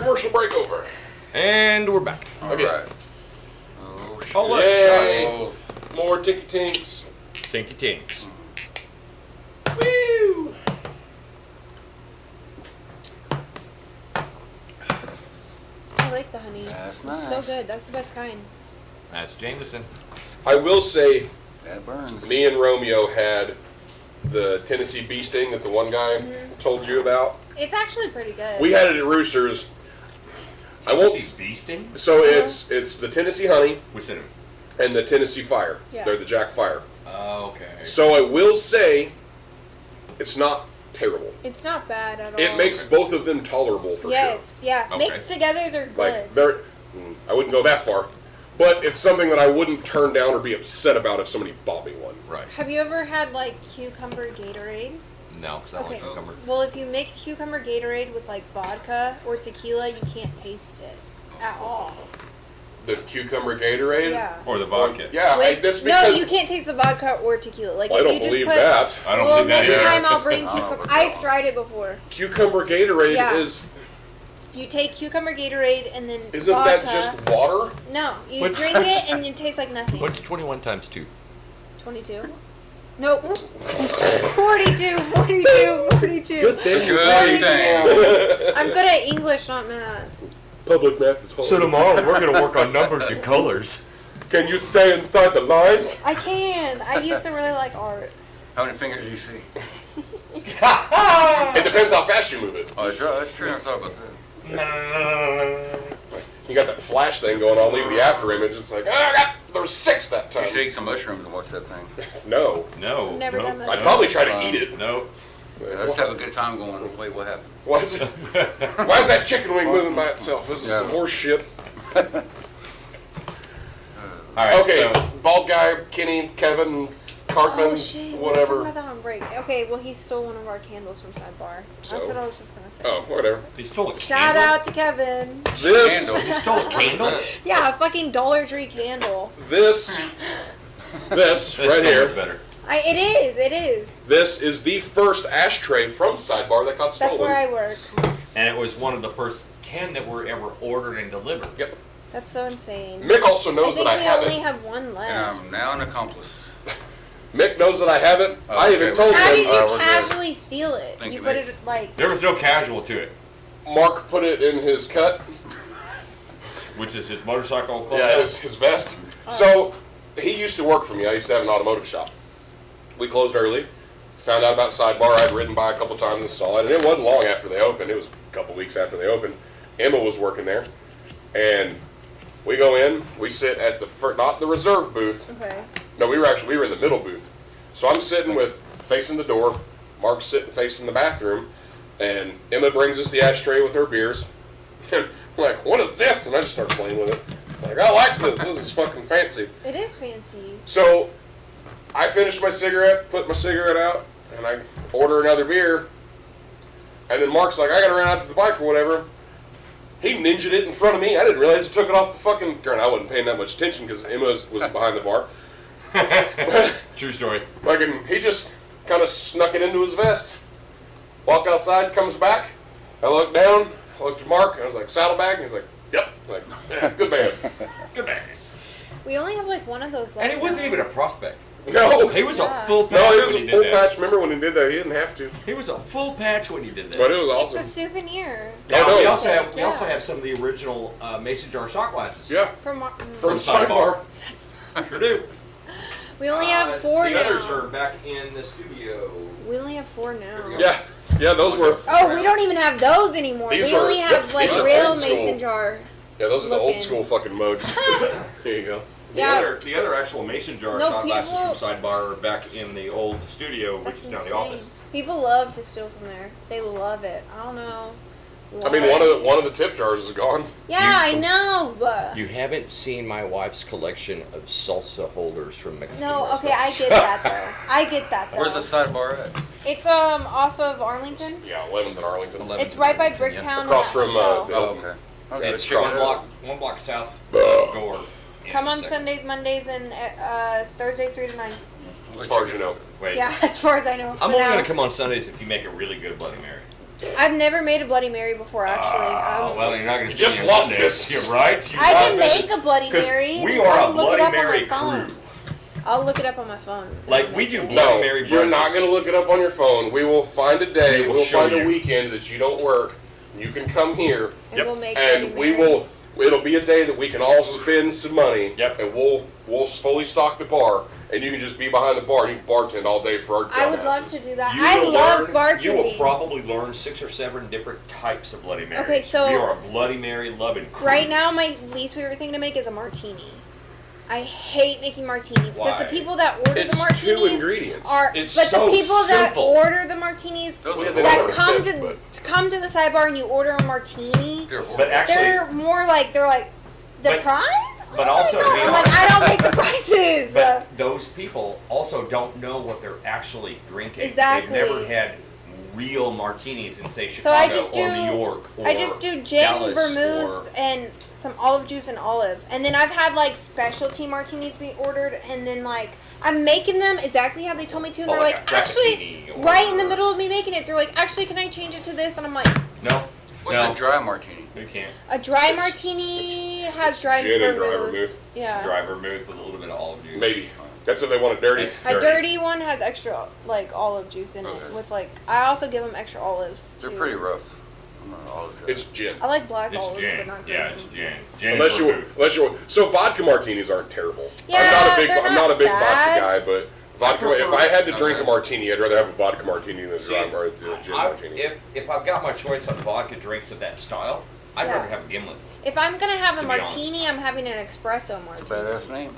Speaker 1: Commercial break over.
Speaker 2: And we're back.
Speaker 1: Okay.
Speaker 4: All right. Oh, shit.
Speaker 2: Oh, look.
Speaker 1: Yay! More Tinky Tinks.
Speaker 2: Tinky Tinks.
Speaker 1: Woo!
Speaker 3: I like the honey.
Speaker 4: That's
Speaker 3: It's so
Speaker 4: nice.
Speaker 3: good. That's the best kind.
Speaker 2: That's Jameson.
Speaker 1: I will say,
Speaker 4: That burns.
Speaker 1: me and Romeo had the Tennessee bee sting that the one guy told you about.
Speaker 3: It's actually pretty good.
Speaker 1: We had it at Roosters. I won't.
Speaker 2: Bee sting?
Speaker 1: So it's the Tennessee honey
Speaker 2: What's in it?
Speaker 1: and the Tennessee fire.
Speaker 3: Yeah.
Speaker 1: They're the Jack Fire.
Speaker 2: Okay.
Speaker 1: So I will say, it's not terrible.
Speaker 3: It's not bad at all.
Speaker 1: It makes both of them tolerable for
Speaker 3: Yes, yeah.
Speaker 2: Okay.
Speaker 3: Mixed together, they're
Speaker 1: sure.
Speaker 3: good.
Speaker 1: Like they're, I wouldn't go that far, but it's something that I wouldn't turn down or be upset about if somebody bought me one.
Speaker 2: Right.
Speaker 3: Have you ever had like cucumber Gatorade?
Speaker 2: No, because I don't like cucumber.
Speaker 3: Well, if you mix cucumber Gatorade with like vodka or tequila, you can't taste it at all.
Speaker 1: The cucumber Gatorade.
Speaker 3: Yeah.
Speaker 2: Or the vodka.
Speaker 1: Yeah, that's
Speaker 3: No,
Speaker 1: because
Speaker 3: you can't taste the vodka or tequila. Like
Speaker 1: Well, I
Speaker 3: if
Speaker 1: don't
Speaker 3: you just
Speaker 1: believe
Speaker 3: put,
Speaker 1: that.
Speaker 2: I don't
Speaker 3: well,
Speaker 2: believe that
Speaker 3: next
Speaker 2: either.
Speaker 3: time I'll bring
Speaker 4: I don't know
Speaker 3: cucumber.
Speaker 4: about
Speaker 3: I've
Speaker 4: that.
Speaker 3: tried it before.
Speaker 1: Cucumber Gatorade
Speaker 3: Yeah.
Speaker 1: is.
Speaker 3: You take cucumber Gatorade and then
Speaker 1: Isn't
Speaker 3: vodka.
Speaker 1: that just water?
Speaker 3: No, you
Speaker 2: What's-
Speaker 3: drink it and it tastes like nothing.
Speaker 2: What's 21 times 2?
Speaker 3: 22? Nope. 42, 42, 42.
Speaker 1: Good thing.
Speaker 4: Good thing.
Speaker 3: I'm good at English, not math.
Speaker 1: Public math is hard.
Speaker 2: tomorrow we're going to work on numbers and colors.
Speaker 1: Can you stay inside the lines?
Speaker 3: I can. I used to really like art.
Speaker 4: How many fingers do you see?
Speaker 1: It depends how fast you move it.
Speaker 4: Oh, that's right. That's true. I thought about that.
Speaker 1: You got that flash thing going on. Leave the after image. It's like, there was 6 that
Speaker 4: You
Speaker 1: time.
Speaker 4: should eat some mushrooms and watch that thing.
Speaker 1: No.
Speaker 2: No.
Speaker 3: Never
Speaker 2: no,
Speaker 3: done that.
Speaker 1: I'd probably try to eat it.
Speaker 2: No.
Speaker 4: Let's have a good time going and wait what happened.
Speaker 1: Why is that chicken wing moving by itself? This is
Speaker 4: Yeah.
Speaker 1: some horse shit.
Speaker 2: All right.
Speaker 1: Okay,
Speaker 2: So,
Speaker 1: bald guy, Kenny, Kevin, Cartman,
Speaker 3: Oh shit! We were talking
Speaker 1: whatever.
Speaker 3: about that on break. Okay, well he stole one of our candles from Sidebar.
Speaker 1: So?
Speaker 3: That's what I was just gonna say.
Speaker 1: Oh, whatever.
Speaker 2: he stole a
Speaker 3: Shout
Speaker 2: candle?
Speaker 3: out to Kevin.
Speaker 1: This,
Speaker 4: Candle.
Speaker 2: He stole a candle?
Speaker 3: Yeah, a fucking Dollar Tree candle.
Speaker 1: this
Speaker 2: That's
Speaker 1: right
Speaker 2: so
Speaker 1: here.
Speaker 2: much better.
Speaker 3: It is. It is.
Speaker 1: This is the first ashtray from Sidebar that got stolen.
Speaker 3: That's where I work.
Speaker 2: And it was one of the first 10 that were ever ordered and delivered.
Speaker 1: Yep.
Speaker 3: That's so insane.
Speaker 1: Mick also
Speaker 3: I
Speaker 1: knows
Speaker 3: think
Speaker 1: that I
Speaker 3: we
Speaker 1: have
Speaker 3: only
Speaker 1: it.
Speaker 3: have one
Speaker 4: And
Speaker 3: left.
Speaker 4: I'm now an accomplice.
Speaker 1: Mick knows that I have it.
Speaker 4: Oh,
Speaker 1: I even
Speaker 4: okay.
Speaker 1: told
Speaker 3: How did
Speaker 1: him.
Speaker 3: you
Speaker 4: we're good.
Speaker 3: casually steal it?
Speaker 4: Thank
Speaker 3: you
Speaker 4: you,
Speaker 3: put
Speaker 4: Mick.
Speaker 3: it like.
Speaker 2: There was no casual to it,
Speaker 1: Mark put it in his cut.
Speaker 2: which is his motorcycle club.
Speaker 1: Yeah, his vest. So he used to work for me. I used to have an automotive shop. We closed early. Found out about Sidebar. I'd ridden by a couple times and saw it, and it wasn't long after they opened. It was a couple weeks after they opened. Emma was working there, and we go in. We sit at not the reserve booth.
Speaker 3: Okay.
Speaker 1: No, we were in the middle booth. So I'm sitting facing the door. Mark's sitting facing the bathroom, and Emma brings us the ashtray with her beers. I'm like, what is this? And I just start playing with it. Like, I like this. This is fucking fancy.
Speaker 3: It is fancy.
Speaker 1: So I finish my cigarette, put my cigarette out, and I order another beer. And then Mark's like, I gotta run out to the bike or whatever. He ninja'd it in front of me. I didn't realize he took it off the fucking... Granted, I wasn't paying that much attention because Emma was behind the bar.
Speaker 2: True story.
Speaker 1: Fucking, he just kind of snuck it into his vest. Walked outside, comes back. I looked down, I looked at Mark, I was like, saddlebag? And he's like, yep. I'm like, yeah, good man.
Speaker 2: Good man.
Speaker 3: We only have like one of those left.
Speaker 2: And he wasn't
Speaker 3: now.
Speaker 2: even a prospect.
Speaker 1: No,
Speaker 2: He was
Speaker 3: Yeah.
Speaker 2: a full patch
Speaker 1: no, it
Speaker 2: when
Speaker 1: was
Speaker 2: he
Speaker 1: a
Speaker 2: did
Speaker 1: full
Speaker 2: that.
Speaker 1: patch. Remember when he did that? He didn't have to.
Speaker 2: He was a full patch when he did that.
Speaker 1: But it was
Speaker 3: It's
Speaker 1: awesome.
Speaker 3: a souvenir.
Speaker 2: Now,
Speaker 1: no,
Speaker 2: we
Speaker 1: it's-
Speaker 2: also have we
Speaker 3: Yeah.
Speaker 2: also have some of the original Mason jar shot glasses.
Speaker 1: Yeah,
Speaker 3: From
Speaker 1: from
Speaker 2: Sidebar.
Speaker 1: Sidebar.
Speaker 2: Sure do.
Speaker 3: we only have four
Speaker 2: the
Speaker 3: now.
Speaker 2: others are back in the studio.
Speaker 3: We only have four now.
Speaker 2: Here we go.
Speaker 1: Yeah, yeah, those were.
Speaker 3: Oh, we don't even have those anymore.
Speaker 1: These
Speaker 3: we
Speaker 1: are-
Speaker 3: only have
Speaker 1: yep,
Speaker 3: like
Speaker 1: these are
Speaker 3: real
Speaker 1: old school.
Speaker 3: mason jar.
Speaker 1: Yeah, those are the old
Speaker 3: Looking.
Speaker 1: school fucking mugs. There you go.
Speaker 3: Yeah.
Speaker 2: The other actual mason jar
Speaker 3: No,
Speaker 2: shot glasses
Speaker 3: people-
Speaker 2: from Sidebar are back in the old studio, which
Speaker 3: That's
Speaker 2: is now
Speaker 3: insane.
Speaker 2: the office.
Speaker 3: People love to steal from there. They love it. I don't know.
Speaker 1: I mean,
Speaker 3: why.
Speaker 1: one of the tip jars is gone.
Speaker 3: Yeah, I know. But
Speaker 2: You haven't seen my wife's collection of salsa holders from Mexican
Speaker 3: no, okay, I
Speaker 2: restaurants.
Speaker 3: get that though. I get that though.
Speaker 4: Where's the sidebar at?
Speaker 3: It's off of Arlington.
Speaker 1: Yeah, 11th and Arlington.
Speaker 2: 11th
Speaker 3: It's right by
Speaker 2: Arlington, yeah.
Speaker 3: Bricktown.
Speaker 1: Across
Speaker 3: in that
Speaker 1: from,
Speaker 3: hotel.
Speaker 1: the-
Speaker 4: Oh, okay. Okay.
Speaker 1: It's
Speaker 2: It's
Speaker 1: across
Speaker 2: one block south
Speaker 1: Ugh.
Speaker 2: Gore.
Speaker 3: Come on
Speaker 2: Second.
Speaker 3: Sundays, Mondays, and Thursdays 3 to 9.
Speaker 1: As far as you know.
Speaker 2: Wait.
Speaker 3: Yeah, as far as I know.
Speaker 2: I'm
Speaker 3: for
Speaker 2: only
Speaker 3: now.
Speaker 2: going to come on Sundays if you make a really good Bloody Mary.
Speaker 3: I've never made a Bloody Mary before, actually.
Speaker 2: Well, you're not going to
Speaker 1: just
Speaker 2: see
Speaker 1: lost
Speaker 2: this.
Speaker 1: business.
Speaker 2: You're right. You
Speaker 3: I
Speaker 2: lost
Speaker 3: can
Speaker 2: business.
Speaker 3: make a Bloody
Speaker 2: 'Cause
Speaker 3: Mary.
Speaker 2: We
Speaker 3: just
Speaker 2: are
Speaker 3: let
Speaker 2: a
Speaker 3: me look it
Speaker 2: Bloody
Speaker 3: up on my
Speaker 2: Mary
Speaker 3: phone.
Speaker 2: crew.
Speaker 3: I'll look it up on my phone.
Speaker 2: Like, we do Bloody
Speaker 1: No,
Speaker 2: Mary
Speaker 1: you're not
Speaker 2: brunches.
Speaker 1: going to look it up on your phone. We will find a day.
Speaker 2: We will
Speaker 1: We'll
Speaker 2: show
Speaker 1: find a
Speaker 2: you.
Speaker 1: weekend that you don't work. You can come here,
Speaker 3: And
Speaker 2: Yep.
Speaker 3: we'll make
Speaker 1: and
Speaker 3: Bloody
Speaker 1: we will.
Speaker 3: Marys.
Speaker 1: It'll be a day that we can all spend some money.
Speaker 2: Yep.
Speaker 1: And we'll fully stock the bar, and you can just be behind the bar and you can bartend all day for our dumbasses.
Speaker 3: I would love to do that.
Speaker 2: You
Speaker 3: I
Speaker 2: will
Speaker 3: love
Speaker 2: learn-
Speaker 3: bartending.
Speaker 2: You will probably learn 6 or 7 different types of Bloody Marys.
Speaker 3: Okay, so-
Speaker 2: we are a Bloody Mary loving crew.
Speaker 3: Right now, my least favorite thing to make is a martini. I hate making martinis because
Speaker 2: Why?
Speaker 3: the people that order
Speaker 1: It's
Speaker 3: the martinis
Speaker 1: 2 ingredients.
Speaker 3: are,
Speaker 2: It's
Speaker 3: but
Speaker 2: so
Speaker 3: the people that
Speaker 2: simple.
Speaker 3: order the martinis
Speaker 4: Those
Speaker 1: Yeah,
Speaker 4: are
Speaker 1: they
Speaker 3: that
Speaker 1: don't
Speaker 3: come
Speaker 1: tip,
Speaker 3: to
Speaker 1: but-
Speaker 3: come to the sidebar and you order a martini,
Speaker 4: They're horrible.
Speaker 2: But actually,
Speaker 3: they're more like the
Speaker 2: But-
Speaker 3: prize.
Speaker 2: but
Speaker 3: Oh
Speaker 2: also,
Speaker 3: my
Speaker 2: to
Speaker 3: God.
Speaker 2: be
Speaker 3: I'm like,
Speaker 2: honest-
Speaker 3: I don't make the prices.
Speaker 2: but those people also don't know what they're actually drinking.
Speaker 3: Exactly.
Speaker 2: They've never had real martinis in, say,
Speaker 3: So I
Speaker 2: Chicago
Speaker 3: just
Speaker 2: or
Speaker 3: do-
Speaker 2: New York or
Speaker 3: I just do gin,
Speaker 2: Dallas
Speaker 3: vermouth,
Speaker 2: or-
Speaker 3: and some olive juice and olive. And then I've had like specialty martinis be ordered, and then like I'm making them exactly how they told me to, and
Speaker 2: Oh,
Speaker 3: they're
Speaker 2: like
Speaker 3: like,
Speaker 2: a
Speaker 3: actually,
Speaker 2: frappuccino or-
Speaker 3: right in the middle of me making it, they're like, actually, can I change it to this? And I'm like,
Speaker 2: No.
Speaker 4: What's
Speaker 2: no.
Speaker 4: a dry martini?
Speaker 2: You can't.
Speaker 3: a dry
Speaker 1: It's-
Speaker 3: martini has dry
Speaker 1: Gin and dry
Speaker 3: vermouth.
Speaker 1: vermouth.
Speaker 3: Yeah.
Speaker 2: Dry vermouth with a little bit of olive juice.
Speaker 1: Maybe. That's if they want it dirty.
Speaker 2: It's
Speaker 3: A dirty one has extra like olive juice in it
Speaker 4: Okay.
Speaker 3: with like I also give them extra olives too.
Speaker 4: They're pretty rough. I'm not all of
Speaker 1: It's gin.
Speaker 3: I like black
Speaker 2: It's
Speaker 3: olives,
Speaker 2: gin.
Speaker 3: but not
Speaker 2: Yeah,
Speaker 3: green.
Speaker 2: it's gin. Gin
Speaker 1: Unless
Speaker 2: and
Speaker 1: you,
Speaker 2: vermouth.
Speaker 1: so vodka martinis aren't terrible.
Speaker 3: Yeah, they're
Speaker 1: I'm not a big
Speaker 3: bad.
Speaker 1: vodka guy, but vodka.
Speaker 2: I prefer-
Speaker 1: If I had to drink a
Speaker 4: Okay.
Speaker 1: martini, I'd rather have a vodka martini than a
Speaker 2: See,
Speaker 1: dry gin martini.
Speaker 2: if I've got my choice on vodka drinks of that style, I'd
Speaker 3: Yeah.
Speaker 2: rather have a gimlet.
Speaker 3: If I'm gonna have a
Speaker 2: To be honest.
Speaker 3: martini, I'm having an espresso
Speaker 4: It's a
Speaker 3: martini.
Speaker 4: badass name.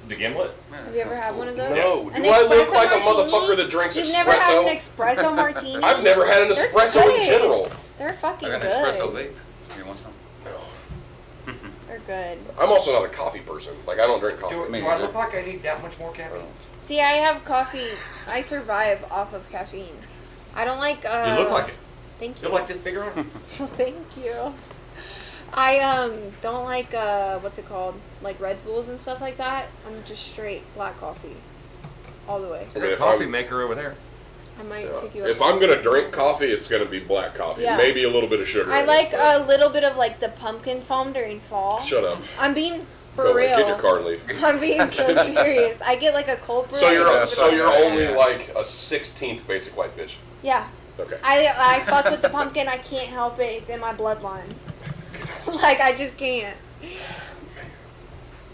Speaker 2: The gimlet?
Speaker 4: Yeah,
Speaker 3: Have
Speaker 4: that
Speaker 3: you ever
Speaker 4: sounds
Speaker 3: had
Speaker 4: cool.
Speaker 3: one of those?
Speaker 1: No.
Speaker 3: An
Speaker 1: Do I look
Speaker 3: espresso
Speaker 1: like a
Speaker 3: martini?
Speaker 1: motherfucker that drinks
Speaker 3: You've
Speaker 1: espresso?
Speaker 3: never had an espresso martini?
Speaker 1: I've never had an
Speaker 3: They're
Speaker 1: espresso in
Speaker 3: good.
Speaker 1: general.
Speaker 3: They're fucking
Speaker 4: I got an
Speaker 3: good.
Speaker 4: espresso vape. You want some?
Speaker 1: No.
Speaker 3: They're good.
Speaker 1: I'm also not a coffee person. Like, I don't drink coffee.
Speaker 2: Do,
Speaker 4: Me
Speaker 2: do I
Speaker 4: neither.
Speaker 2: look like I need that much more caffeine?
Speaker 3: See, I have coffee. I survive off of caffeine. I don't like.
Speaker 2: You look like it.
Speaker 3: Thank you.
Speaker 2: You're like this big around.
Speaker 3: Well, thank you. I don't like what's it called, like Red Bulls and stuff like that. I'm just straight black coffee, all the way.
Speaker 1: I mean, if
Speaker 2: coffee
Speaker 1: I'm-
Speaker 2: maker over there.
Speaker 3: I might
Speaker 1: Yeah.
Speaker 3: take you. up
Speaker 1: If
Speaker 3: on
Speaker 1: I'm gonna drink coffee, it's gonna be black coffee.
Speaker 3: Yeah.
Speaker 1: Maybe a little bit of sugar.
Speaker 3: I
Speaker 1: in
Speaker 3: like
Speaker 1: it, but-
Speaker 3: a little bit of like the pumpkin foam during fall.
Speaker 1: Shut up.
Speaker 3: I'm being for
Speaker 1: Go away.
Speaker 3: real.
Speaker 1: Get your car and leave.
Speaker 3: I'm being so serious. I get like a cold brew.
Speaker 1: So
Speaker 3: I get a
Speaker 1: you're
Speaker 3: little
Speaker 1: so
Speaker 3: bit
Speaker 1: you're
Speaker 3: of-
Speaker 1: only
Speaker 4: Yeah.
Speaker 1: like a 16th basic white bitch.
Speaker 3: Yeah.
Speaker 1: Okay.
Speaker 3: I fuck with the pumpkin. I can't help it. It's in my bloodline. Like I just can't.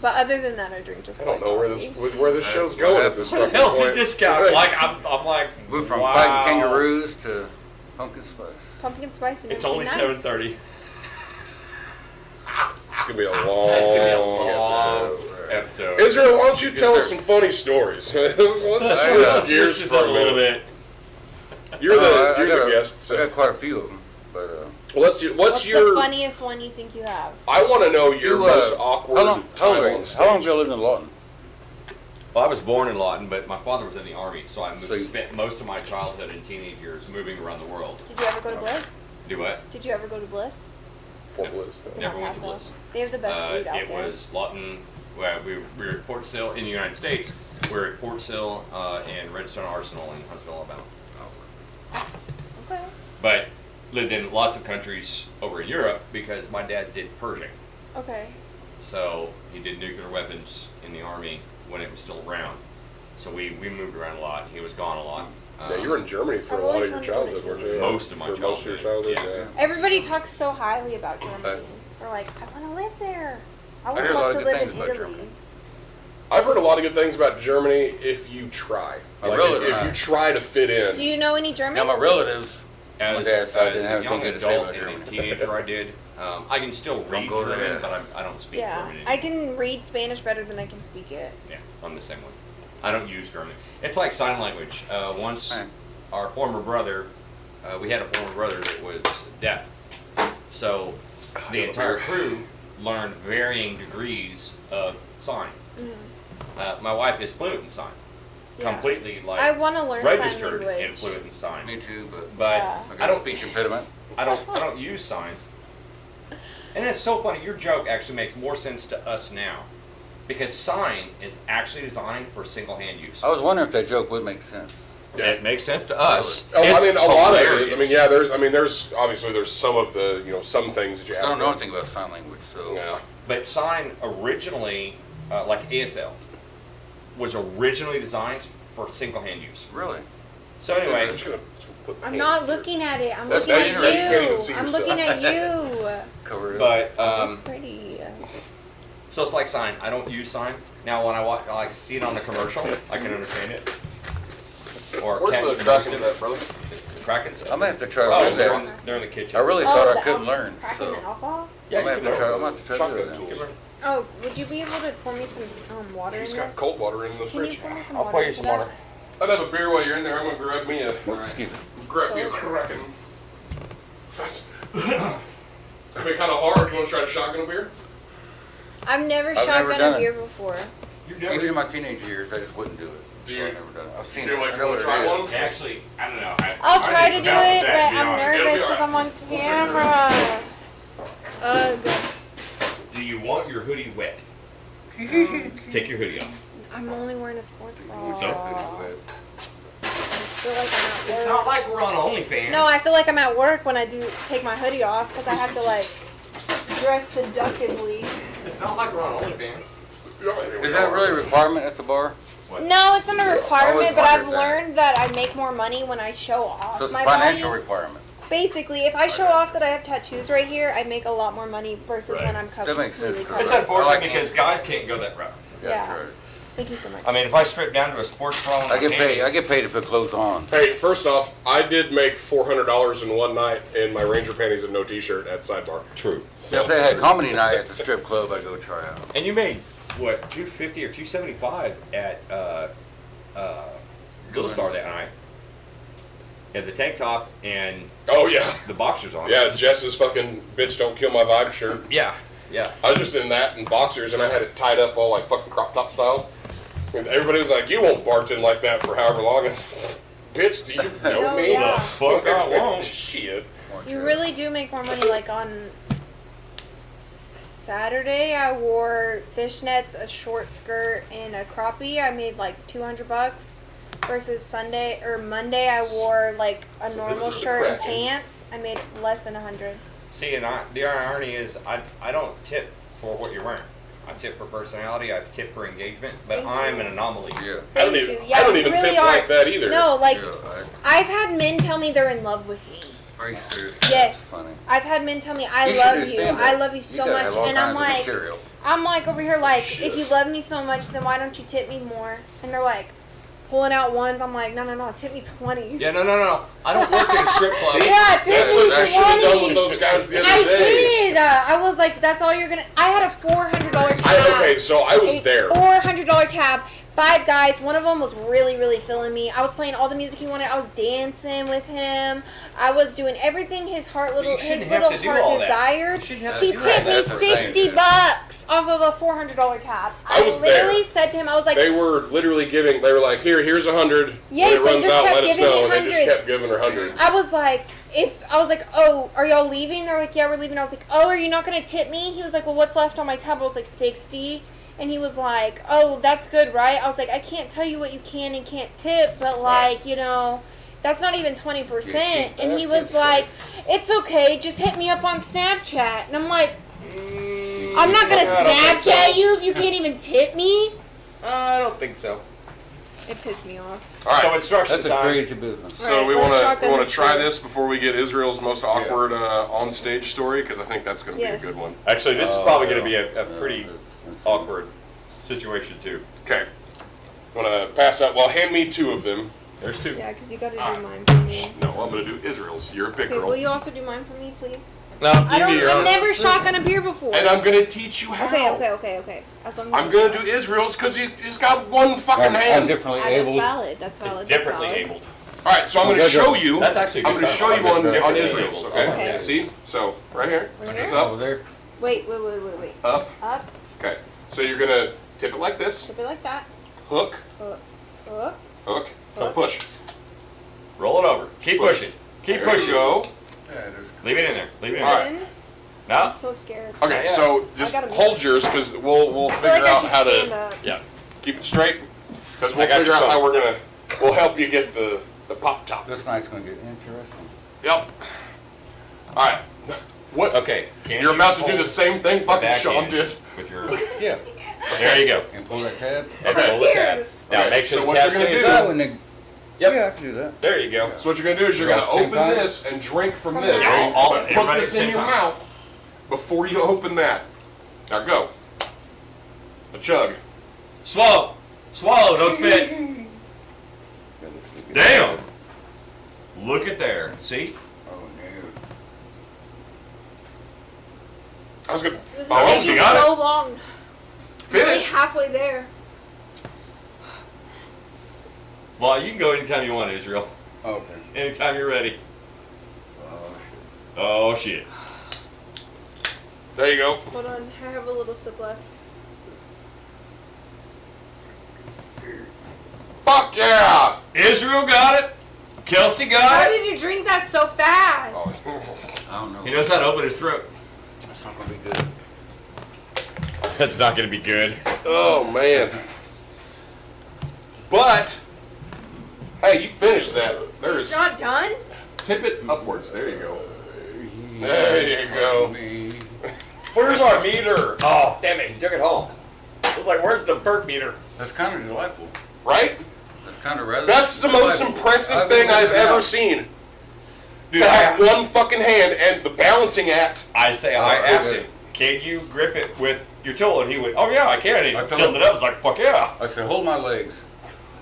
Speaker 3: But other than that, I drink just.
Speaker 1: I don't
Speaker 3: black
Speaker 1: know
Speaker 3: coffee.
Speaker 1: where this show's
Speaker 4: What
Speaker 1: going at this
Speaker 4: happened?
Speaker 1: fucking
Speaker 2: Healthy
Speaker 1: point.
Speaker 2: discount. Like I'm like.
Speaker 4: We're from
Speaker 2: wow.
Speaker 4: fighting kangaroos to pumpkin spice.
Speaker 3: Pumpkin spice and
Speaker 2: It's
Speaker 3: everything
Speaker 2: only
Speaker 3: nice.
Speaker 2: 7:30.
Speaker 1: It's gonna be a
Speaker 2: It's gonna be a
Speaker 1: long
Speaker 2: long
Speaker 1: episode.
Speaker 2: episode.
Speaker 1: Israel, why don't you tell us
Speaker 4: sir.
Speaker 1: some funny stories? Let's
Speaker 4: Let's
Speaker 1: switch gears
Speaker 2: Switch
Speaker 1: for
Speaker 2: this
Speaker 1: a
Speaker 2: up a little
Speaker 1: minute.
Speaker 2: bit.
Speaker 1: You're the
Speaker 4: I
Speaker 1: you're
Speaker 4: got
Speaker 1: the
Speaker 4: a-
Speaker 1: guest.
Speaker 4: I
Speaker 1: So
Speaker 4: got quite a few of them, but
Speaker 1: what's
Speaker 3: What's
Speaker 1: your?
Speaker 3: the funniest one you think you have?
Speaker 1: I want to know your
Speaker 4: you,
Speaker 1: most awkward
Speaker 4: how long
Speaker 1: time
Speaker 4: are
Speaker 1: on
Speaker 4: you?
Speaker 1: stage.
Speaker 4: How long have you lived in Lawton?
Speaker 2: Well, I was born in Lawton, but my father was in the Army, so I moved,
Speaker 4: So you-
Speaker 2: spent most of my childhood and teenage years moving around the world.
Speaker 3: Did you ever go to Bliss?
Speaker 2: Do what?
Speaker 3: Did you ever go to Bliss?
Speaker 1: Fort Bliss.
Speaker 3: It's in
Speaker 2: Never
Speaker 3: El
Speaker 2: went to
Speaker 3: Paso.
Speaker 2: Bliss.
Speaker 3: They have the best food out
Speaker 2: It
Speaker 3: there.
Speaker 2: was Lawton. Well, we were at Fort Sill in the United States. We were at Fort Sill and Redstone Arsenal in Huntsville, Alabama.
Speaker 3: Okay.
Speaker 2: But lived in lots of countries over in Europe because my dad did Pershing.
Speaker 3: Okay.
Speaker 2: So he did nuclear weapons in the Army when it was still around. So we moved around a lot. He was gone a lot.
Speaker 1: Yeah, you were in Germany for
Speaker 3: I've
Speaker 1: a lot
Speaker 3: always
Speaker 1: of your
Speaker 3: wanted to
Speaker 1: childhood,
Speaker 3: go to
Speaker 1: weren't you?
Speaker 2: Most of my
Speaker 1: For most of your
Speaker 2: childhood,
Speaker 1: childhood,
Speaker 2: yeah.
Speaker 3: Everybody talks so highly about Germany.
Speaker 4: But-
Speaker 3: They're like, I want to live there. I would
Speaker 4: hear a lot
Speaker 3: love
Speaker 4: of
Speaker 3: to
Speaker 4: good
Speaker 3: live in
Speaker 4: things about
Speaker 3: Italy.
Speaker 4: Germany.
Speaker 1: I've heard a lot of good things about Germany if you try.
Speaker 4: I
Speaker 1: Like
Speaker 4: really
Speaker 1: if
Speaker 4: do.
Speaker 1: you try to fit in.
Speaker 3: Do you know any German?
Speaker 4: Now my relatives,
Speaker 2: As,
Speaker 4: my dad's side didn't
Speaker 2: as
Speaker 4: have
Speaker 2: a young
Speaker 4: anything good to say
Speaker 2: adult
Speaker 4: about
Speaker 2: and
Speaker 4: Germany.
Speaker 2: a teenager, I did. I can still read
Speaker 4: go to
Speaker 2: German,
Speaker 4: that.
Speaker 2: but I don't speak
Speaker 3: Yeah,
Speaker 2: German.
Speaker 3: I can read Spanish better than I can speak it.
Speaker 2: Yeah, I'm the same way. I don't use German. It's like sign language. Once
Speaker 4: Right.
Speaker 2: our former brother, we had a former brother that was deaf. So the entire crew learned varying degrees of sign. My wife is fluent in sign.
Speaker 3: Yeah.
Speaker 2: Completely like
Speaker 3: I want to learn sign
Speaker 2: registered
Speaker 3: language.
Speaker 2: and fluent in sign.
Speaker 4: me too, but
Speaker 2: But
Speaker 3: Yeah.
Speaker 4: I
Speaker 2: I
Speaker 4: got a
Speaker 2: don't
Speaker 4: speech impediment.
Speaker 2: I don't use sign. And it's so funny, your joke actually makes more sense to us now. Because sign is actually designed for single hand use.
Speaker 4: I was wondering if that joke would make sense.
Speaker 1: Yeah.
Speaker 2: It makes sense to us.
Speaker 1: Oh, I
Speaker 2: It's
Speaker 1: mean, a lot of it is.
Speaker 2: hilarious.
Speaker 1: I mean, yeah. There's obviously there's some of the some things that you
Speaker 4: I
Speaker 1: have.
Speaker 4: don't know
Speaker 1: to-
Speaker 4: anything about sign language, so.
Speaker 1: Yeah.
Speaker 2: But sign originally, like ASL, was originally designed for single hand use.
Speaker 4: Really?
Speaker 2: So anyway,
Speaker 1: I'm just gonna put my
Speaker 3: I'm
Speaker 1: hand
Speaker 3: not
Speaker 1: here.
Speaker 3: looking at it. I'm
Speaker 1: That's
Speaker 3: looking
Speaker 1: bad. You can't even
Speaker 3: at
Speaker 1: see
Speaker 3: you. I'm
Speaker 1: yourself.
Speaker 3: looking at you.
Speaker 4: Cover it up.
Speaker 2: but
Speaker 3: Pretty.
Speaker 2: so it's like sign. I don't use sign. Now when I like see it on the commercial, I can understand it. Or
Speaker 1: Where's
Speaker 2: catch
Speaker 1: the
Speaker 2: most
Speaker 1: Kraken's
Speaker 2: of it.
Speaker 1: at, brother?
Speaker 2: Kraken's.
Speaker 4: I'm gonna have to try
Speaker 2: Oh,
Speaker 4: to do
Speaker 2: they're in,
Speaker 4: that.
Speaker 2: they're in the kitchen.
Speaker 4: I really thought I
Speaker 3: the
Speaker 4: couldn't
Speaker 3: alcohol-
Speaker 4: learn,
Speaker 3: cracking
Speaker 4: so.
Speaker 3: the alcohol?
Speaker 2: Yeah,
Speaker 4: I'm gonna
Speaker 2: you
Speaker 4: have to try.
Speaker 2: can
Speaker 4: I'm gonna have to try to do
Speaker 1: Shotgun
Speaker 4: that.
Speaker 1: tools.
Speaker 2: learn.
Speaker 3: Oh, would you be able to pour me some water in
Speaker 1: He's
Speaker 3: this?
Speaker 1: got cold water in the
Speaker 3: Can you
Speaker 1: fridge.
Speaker 3: pour me some
Speaker 2: I'll
Speaker 3: water?
Speaker 2: pour you
Speaker 3: into
Speaker 2: some
Speaker 3: that?
Speaker 2: water.
Speaker 1: I'd have a beer while you're in there. I'm gonna grab me a
Speaker 4: Excuse me.
Speaker 1: Kraken. That's it's gonna be kind of hard. You want to try to shotgun a beer?
Speaker 3: I've never
Speaker 4: I've never
Speaker 3: shotgun
Speaker 4: done
Speaker 3: a
Speaker 4: it.
Speaker 3: beer before.
Speaker 2: You've
Speaker 4: Even in my teenage years, I just wouldn't do it.
Speaker 1: Do
Speaker 4: So
Speaker 1: you
Speaker 4: I've never done it. I've seen
Speaker 1: feel
Speaker 4: it.
Speaker 1: like
Speaker 4: I
Speaker 1: you
Speaker 4: know
Speaker 1: wanna
Speaker 4: what
Speaker 1: try
Speaker 4: it is.
Speaker 1: one?
Speaker 5: Actually, I don't know.
Speaker 3: I'll try to do
Speaker 5: forgot
Speaker 3: it,
Speaker 5: that,
Speaker 3: but
Speaker 5: to be
Speaker 3: I'm
Speaker 5: honest.
Speaker 3: nervous
Speaker 1: It'll be
Speaker 3: because I'm on camera. Ugh.
Speaker 2: Do you want your hoodie wet? Take your hoodie off.
Speaker 3: I'm only wearing a sports bra.
Speaker 2: So?
Speaker 3: I feel like I'm
Speaker 2: It's
Speaker 3: at
Speaker 2: not
Speaker 3: work.
Speaker 2: like we're on OnlyFans.
Speaker 3: No, I feel like I'm at work when I do take my hoodie off because I have to like dress seductively.
Speaker 2: It's not like we're on OnlyFans.
Speaker 4: Is that really a requirement at the bar?
Speaker 3: No, it's not a requirement, but I've
Speaker 4: wondered that.
Speaker 3: learned that I make more money when I show off
Speaker 4: So it's a
Speaker 3: my
Speaker 4: financial
Speaker 3: body.
Speaker 4: requirement.
Speaker 3: Basically, if I show off that I have tattoos right here, I make a lot more money versus
Speaker 2: Right.
Speaker 3: when I'm covered.
Speaker 4: That makes sense,
Speaker 3: completely
Speaker 4: correct.
Speaker 2: It's
Speaker 3: covered.
Speaker 2: unfortunate
Speaker 4: I like
Speaker 2: because
Speaker 4: it.
Speaker 2: guys can't go that route.
Speaker 4: That's
Speaker 3: Yeah.
Speaker 4: right.
Speaker 3: Thank you so much.
Speaker 2: I mean, if I strip down to a sports bra and
Speaker 4: I get paid. I get paid to put clothes on.
Speaker 1: Hey, first off, I did make $400 in one night in my Ranger panties and no T-shirt at Sidebar.
Speaker 2: True.
Speaker 1: So
Speaker 4: If they had comedy night at the strip club, I'd go try out.
Speaker 2: And you made what, $250 or $275 at Little Star that night. Yeah, the tank top and
Speaker 1: Oh yeah,
Speaker 2: the boxers on.
Speaker 1: yeah. Jess's fucking bitch don't kill my vibe shirt.
Speaker 2: Yeah. Yeah.
Speaker 1: I was just in that and boxers, and I had it tied up all like fucking crop top style. And everybody was like, "You won't bartend like that for however long." I said, bitch, do you know
Speaker 3: Oh,
Speaker 1: me?
Speaker 3: yeah.
Speaker 2: Fuck, I won't.
Speaker 1: Shit.
Speaker 3: You really do make more money. Like on Saturday, I wore fishnets, a short skirt, and a crappie. I made like $200. Versus Sunday or Monday, I wore like a
Speaker 1: So
Speaker 3: normal
Speaker 1: this is the
Speaker 3: shirt and
Speaker 1: Kraken.
Speaker 3: pants. I made less than 100.
Speaker 2: See, and the irony is, I don't tip for what you're wearing. I tip for personality. I tip for engagement. But
Speaker 3: Thank
Speaker 2: I'm
Speaker 3: you.
Speaker 2: an anomaly.
Speaker 4: Yeah.
Speaker 1: I don't
Speaker 3: Thank
Speaker 1: even,
Speaker 3: you. Yeah,
Speaker 1: I don't
Speaker 3: you
Speaker 1: even
Speaker 3: really
Speaker 1: tip
Speaker 3: are.
Speaker 1: like that either.
Speaker 3: No, like
Speaker 4: Yeah,
Speaker 3: I've had men tell me they're in love with me.
Speaker 4: Are you serious?
Speaker 3: Yes,
Speaker 4: That's funny.
Speaker 3: I've had men tell me I
Speaker 4: You should
Speaker 3: love
Speaker 4: do
Speaker 3: you.
Speaker 4: stand-up.
Speaker 3: I love you
Speaker 4: You
Speaker 3: so
Speaker 4: gotta
Speaker 3: much,
Speaker 4: have all
Speaker 3: and I'm
Speaker 4: kinds of
Speaker 3: like,
Speaker 4: material.
Speaker 3: over here like,
Speaker 1: Shit.
Speaker 3: if you love me so much, then why don't you tip me more? And they're like, pulling out ones. I'm like, no, tip me 20s.
Speaker 2: Yeah, no. I don't work in a strip club.
Speaker 3: Yeah, tip
Speaker 1: That's
Speaker 3: me
Speaker 1: what I should have done
Speaker 3: 20s.
Speaker 1: with those guys the other
Speaker 3: I
Speaker 1: day.
Speaker 3: did. I was like, that's all you're gonna. I had a $400 tab.
Speaker 1: Okay, so I was there.
Speaker 3: $400 tab. 5 guys. One of them was really, really feeling me. I was playing all the music he wanted. I was dancing with him. I was doing everything his heart
Speaker 2: You shouldn't have
Speaker 3: little
Speaker 2: to do all
Speaker 3: heart
Speaker 2: that.
Speaker 3: desired.
Speaker 2: You shouldn't have to
Speaker 3: He
Speaker 2: do
Speaker 3: tipped
Speaker 2: that.
Speaker 3: me
Speaker 4: That's what I'm saying,
Speaker 3: $60
Speaker 4: dude.
Speaker 3: off of a $400 tab.
Speaker 1: I was
Speaker 3: literally
Speaker 1: there.
Speaker 3: said to him, I was like,
Speaker 1: They were literally giving. They were like, here's 100.
Speaker 3: Yes,
Speaker 1: when it
Speaker 3: they
Speaker 1: runs
Speaker 3: just
Speaker 1: out,
Speaker 3: kept
Speaker 1: let us
Speaker 3: giving me
Speaker 1: know. And they just
Speaker 3: hundreds.
Speaker 1: kept giving her hundreds.
Speaker 3: I was like, oh, are y'all leaving? They're like, yeah, we're leaving. I was like, oh, are you not going to tip me? He was like, well, what's left on my tab? I was like, 60. And he was like, oh, that's good, right? I was like, I can't tell you what you can and can't tip, but like, that's not even 20%. And he was like, it's okay, just hit me up on Snapchat. And I'm like, I'm not going to
Speaker 2: I don't think
Speaker 3: Snapchat
Speaker 2: so.
Speaker 3: you if you can't even tip me.
Speaker 2: I don't think so.
Speaker 3: It pissed me off.
Speaker 1: All right.
Speaker 2: So instruction
Speaker 4: That's a
Speaker 2: time.
Speaker 4: crazy business.
Speaker 1: So
Speaker 3: Right,
Speaker 1: we
Speaker 3: let's
Speaker 1: want
Speaker 3: shotgun
Speaker 1: to
Speaker 3: this
Speaker 1: try
Speaker 3: through.
Speaker 1: this before we get Israel's most awkward on stage story because I think that's going to
Speaker 3: Yes.
Speaker 1: be a good one.
Speaker 2: Actually, this is probably going to be a
Speaker 4: Yeah,
Speaker 2: pretty
Speaker 4: that's-
Speaker 2: awkward situation too.
Speaker 1: Okay. I'm going to pass out. Well, hand me 2 of them.
Speaker 2: There's 2.
Speaker 3: Yeah, because you got to do mine for me.
Speaker 1: No, I'm going to do Israel's. You're a big
Speaker 3: Okay,
Speaker 1: girl.
Speaker 3: will you also do mine for me, please?
Speaker 2: No,
Speaker 3: I've never shotgun a beer before.
Speaker 1: And I'm going to teach you how.
Speaker 3: Okay. As long as
Speaker 1: I'm going to do Israel's because he's got one fucking
Speaker 4: I'm
Speaker 1: hand.
Speaker 4: differently
Speaker 3: That's
Speaker 4: able.
Speaker 3: valid. That's valid.
Speaker 2: differently
Speaker 3: that's valid.
Speaker 2: abled.
Speaker 1: All right, so I'm going to
Speaker 4: Okay,
Speaker 1: show
Speaker 4: good.
Speaker 1: you.
Speaker 2: That's actually a
Speaker 1: I'm
Speaker 2: good
Speaker 1: going to show
Speaker 2: term.
Speaker 1: you one on
Speaker 2: Differently
Speaker 1: Israel's,
Speaker 2: abled.
Speaker 1: okay?
Speaker 3: Okay.
Speaker 1: See? So, right here.
Speaker 3: Right
Speaker 1: This
Speaker 3: here?
Speaker 1: up,
Speaker 4: Over there.
Speaker 3: Wait.
Speaker 1: up.
Speaker 3: Up.
Speaker 1: Okay. So you're going to tip it like this.
Speaker 3: Tip it like that.
Speaker 1: Hook,
Speaker 3: Up.
Speaker 1: hook,
Speaker 3: Hook.
Speaker 1: push.
Speaker 2: Roll it over. Keep
Speaker 1: Push.
Speaker 2: pushing. Keep
Speaker 1: There you
Speaker 2: pushing.
Speaker 1: go.
Speaker 4: Yeah, it is.
Speaker 2: Leave it in there. Leave it in
Speaker 1: All
Speaker 2: there.
Speaker 1: right.
Speaker 3: In.
Speaker 2: No.
Speaker 3: I'm so scared.
Speaker 1: Okay,
Speaker 2: Yeah.
Speaker 1: so just
Speaker 3: I gotta
Speaker 1: hold yours because we'll
Speaker 3: I feel
Speaker 1: figure
Speaker 3: like I
Speaker 1: out
Speaker 3: should
Speaker 1: how
Speaker 3: stand
Speaker 1: to
Speaker 3: up.
Speaker 2: Yeah.
Speaker 1: keep it straight. Because
Speaker 2: I
Speaker 1: we'll
Speaker 2: got
Speaker 1: figure
Speaker 2: you
Speaker 1: out how
Speaker 2: covered.
Speaker 1: we're going to will help you get the pop top.
Speaker 4: This night's gonna get interesting.
Speaker 1: Yep. All right. What?
Speaker 2: Okay. Can
Speaker 1: You're
Speaker 2: you
Speaker 1: about to do
Speaker 2: hold
Speaker 1: the same thing fucking
Speaker 2: back
Speaker 1: Sean
Speaker 2: in
Speaker 1: did.
Speaker 2: With your,
Speaker 4: Yeah.
Speaker 2: there you go.
Speaker 4: And pull that tab.
Speaker 2: And
Speaker 1: Okay.
Speaker 2: pull the tab. Now
Speaker 1: Okay,
Speaker 2: make sure
Speaker 1: so
Speaker 2: the
Speaker 1: what
Speaker 2: tab
Speaker 1: you're gonna
Speaker 2: stays
Speaker 1: do-
Speaker 2: up.
Speaker 4: And then,
Speaker 2: Yep.
Speaker 4: yeah, I can do that.
Speaker 2: There you go.
Speaker 1: So what you're gonna do is you're
Speaker 4: Yeah,
Speaker 1: gonna
Speaker 4: same
Speaker 1: open
Speaker 4: time?
Speaker 1: this and drink from this.
Speaker 2: Yeah, all-
Speaker 1: But put
Speaker 2: everybody
Speaker 1: this
Speaker 2: at the
Speaker 1: in
Speaker 2: same
Speaker 1: your
Speaker 2: time.
Speaker 1: mouth before you open that. Now go. A chug.
Speaker 2: Swallow. Swallow. Don't spit. Damn. Look at there. See?
Speaker 4: Oh no.
Speaker 1: I was gonna
Speaker 3: This is
Speaker 1: Oh,
Speaker 3: taking
Speaker 1: you got
Speaker 3: so
Speaker 1: it.
Speaker 3: long.
Speaker 1: Finish.
Speaker 3: We're halfway there.
Speaker 2: Well, you can go anytime you want, Israel.
Speaker 4: Okay.
Speaker 2: Anytime you're ready.
Speaker 4: Oh shit.
Speaker 2: Oh shit.
Speaker 1: There you go.
Speaker 3: Hold on, I have a little sip left.
Speaker 1: Fuck yeah!
Speaker 2: Israel got it. Kelsey
Speaker 3: How
Speaker 2: got it.
Speaker 3: did you drink that so fast?
Speaker 4: I don't know.
Speaker 2: He knows how to open his throat.
Speaker 4: That's not gonna be good.
Speaker 2: That's not going to be good.
Speaker 1: Oh man. But hey, you finished that. There
Speaker 3: It's
Speaker 1: is.
Speaker 3: not done?
Speaker 1: Tip it upwards. There you go. There you go.
Speaker 4: Me.
Speaker 2: Where's our meter? Oh, damn it. He took it home. Looks like, where's the burp meter?
Speaker 4: That's kind of delightful.
Speaker 1: Right?
Speaker 4: That's kind of rather.
Speaker 1: That's the most
Speaker 4: delightful.
Speaker 1: impressive
Speaker 4: I've
Speaker 1: thing
Speaker 4: been
Speaker 1: I've
Speaker 4: working
Speaker 1: ever
Speaker 4: out.
Speaker 1: seen.
Speaker 2: Dude,
Speaker 1: To have one fucking hand and the balancing act.
Speaker 2: I asked
Speaker 4: okay.
Speaker 2: him, can you grip it with your tool? And he went, oh yeah, I can. And he
Speaker 4: I told
Speaker 2: tilted
Speaker 4: him.
Speaker 2: it up. It's like, fuck yeah.
Speaker 4: I said, hold my legs.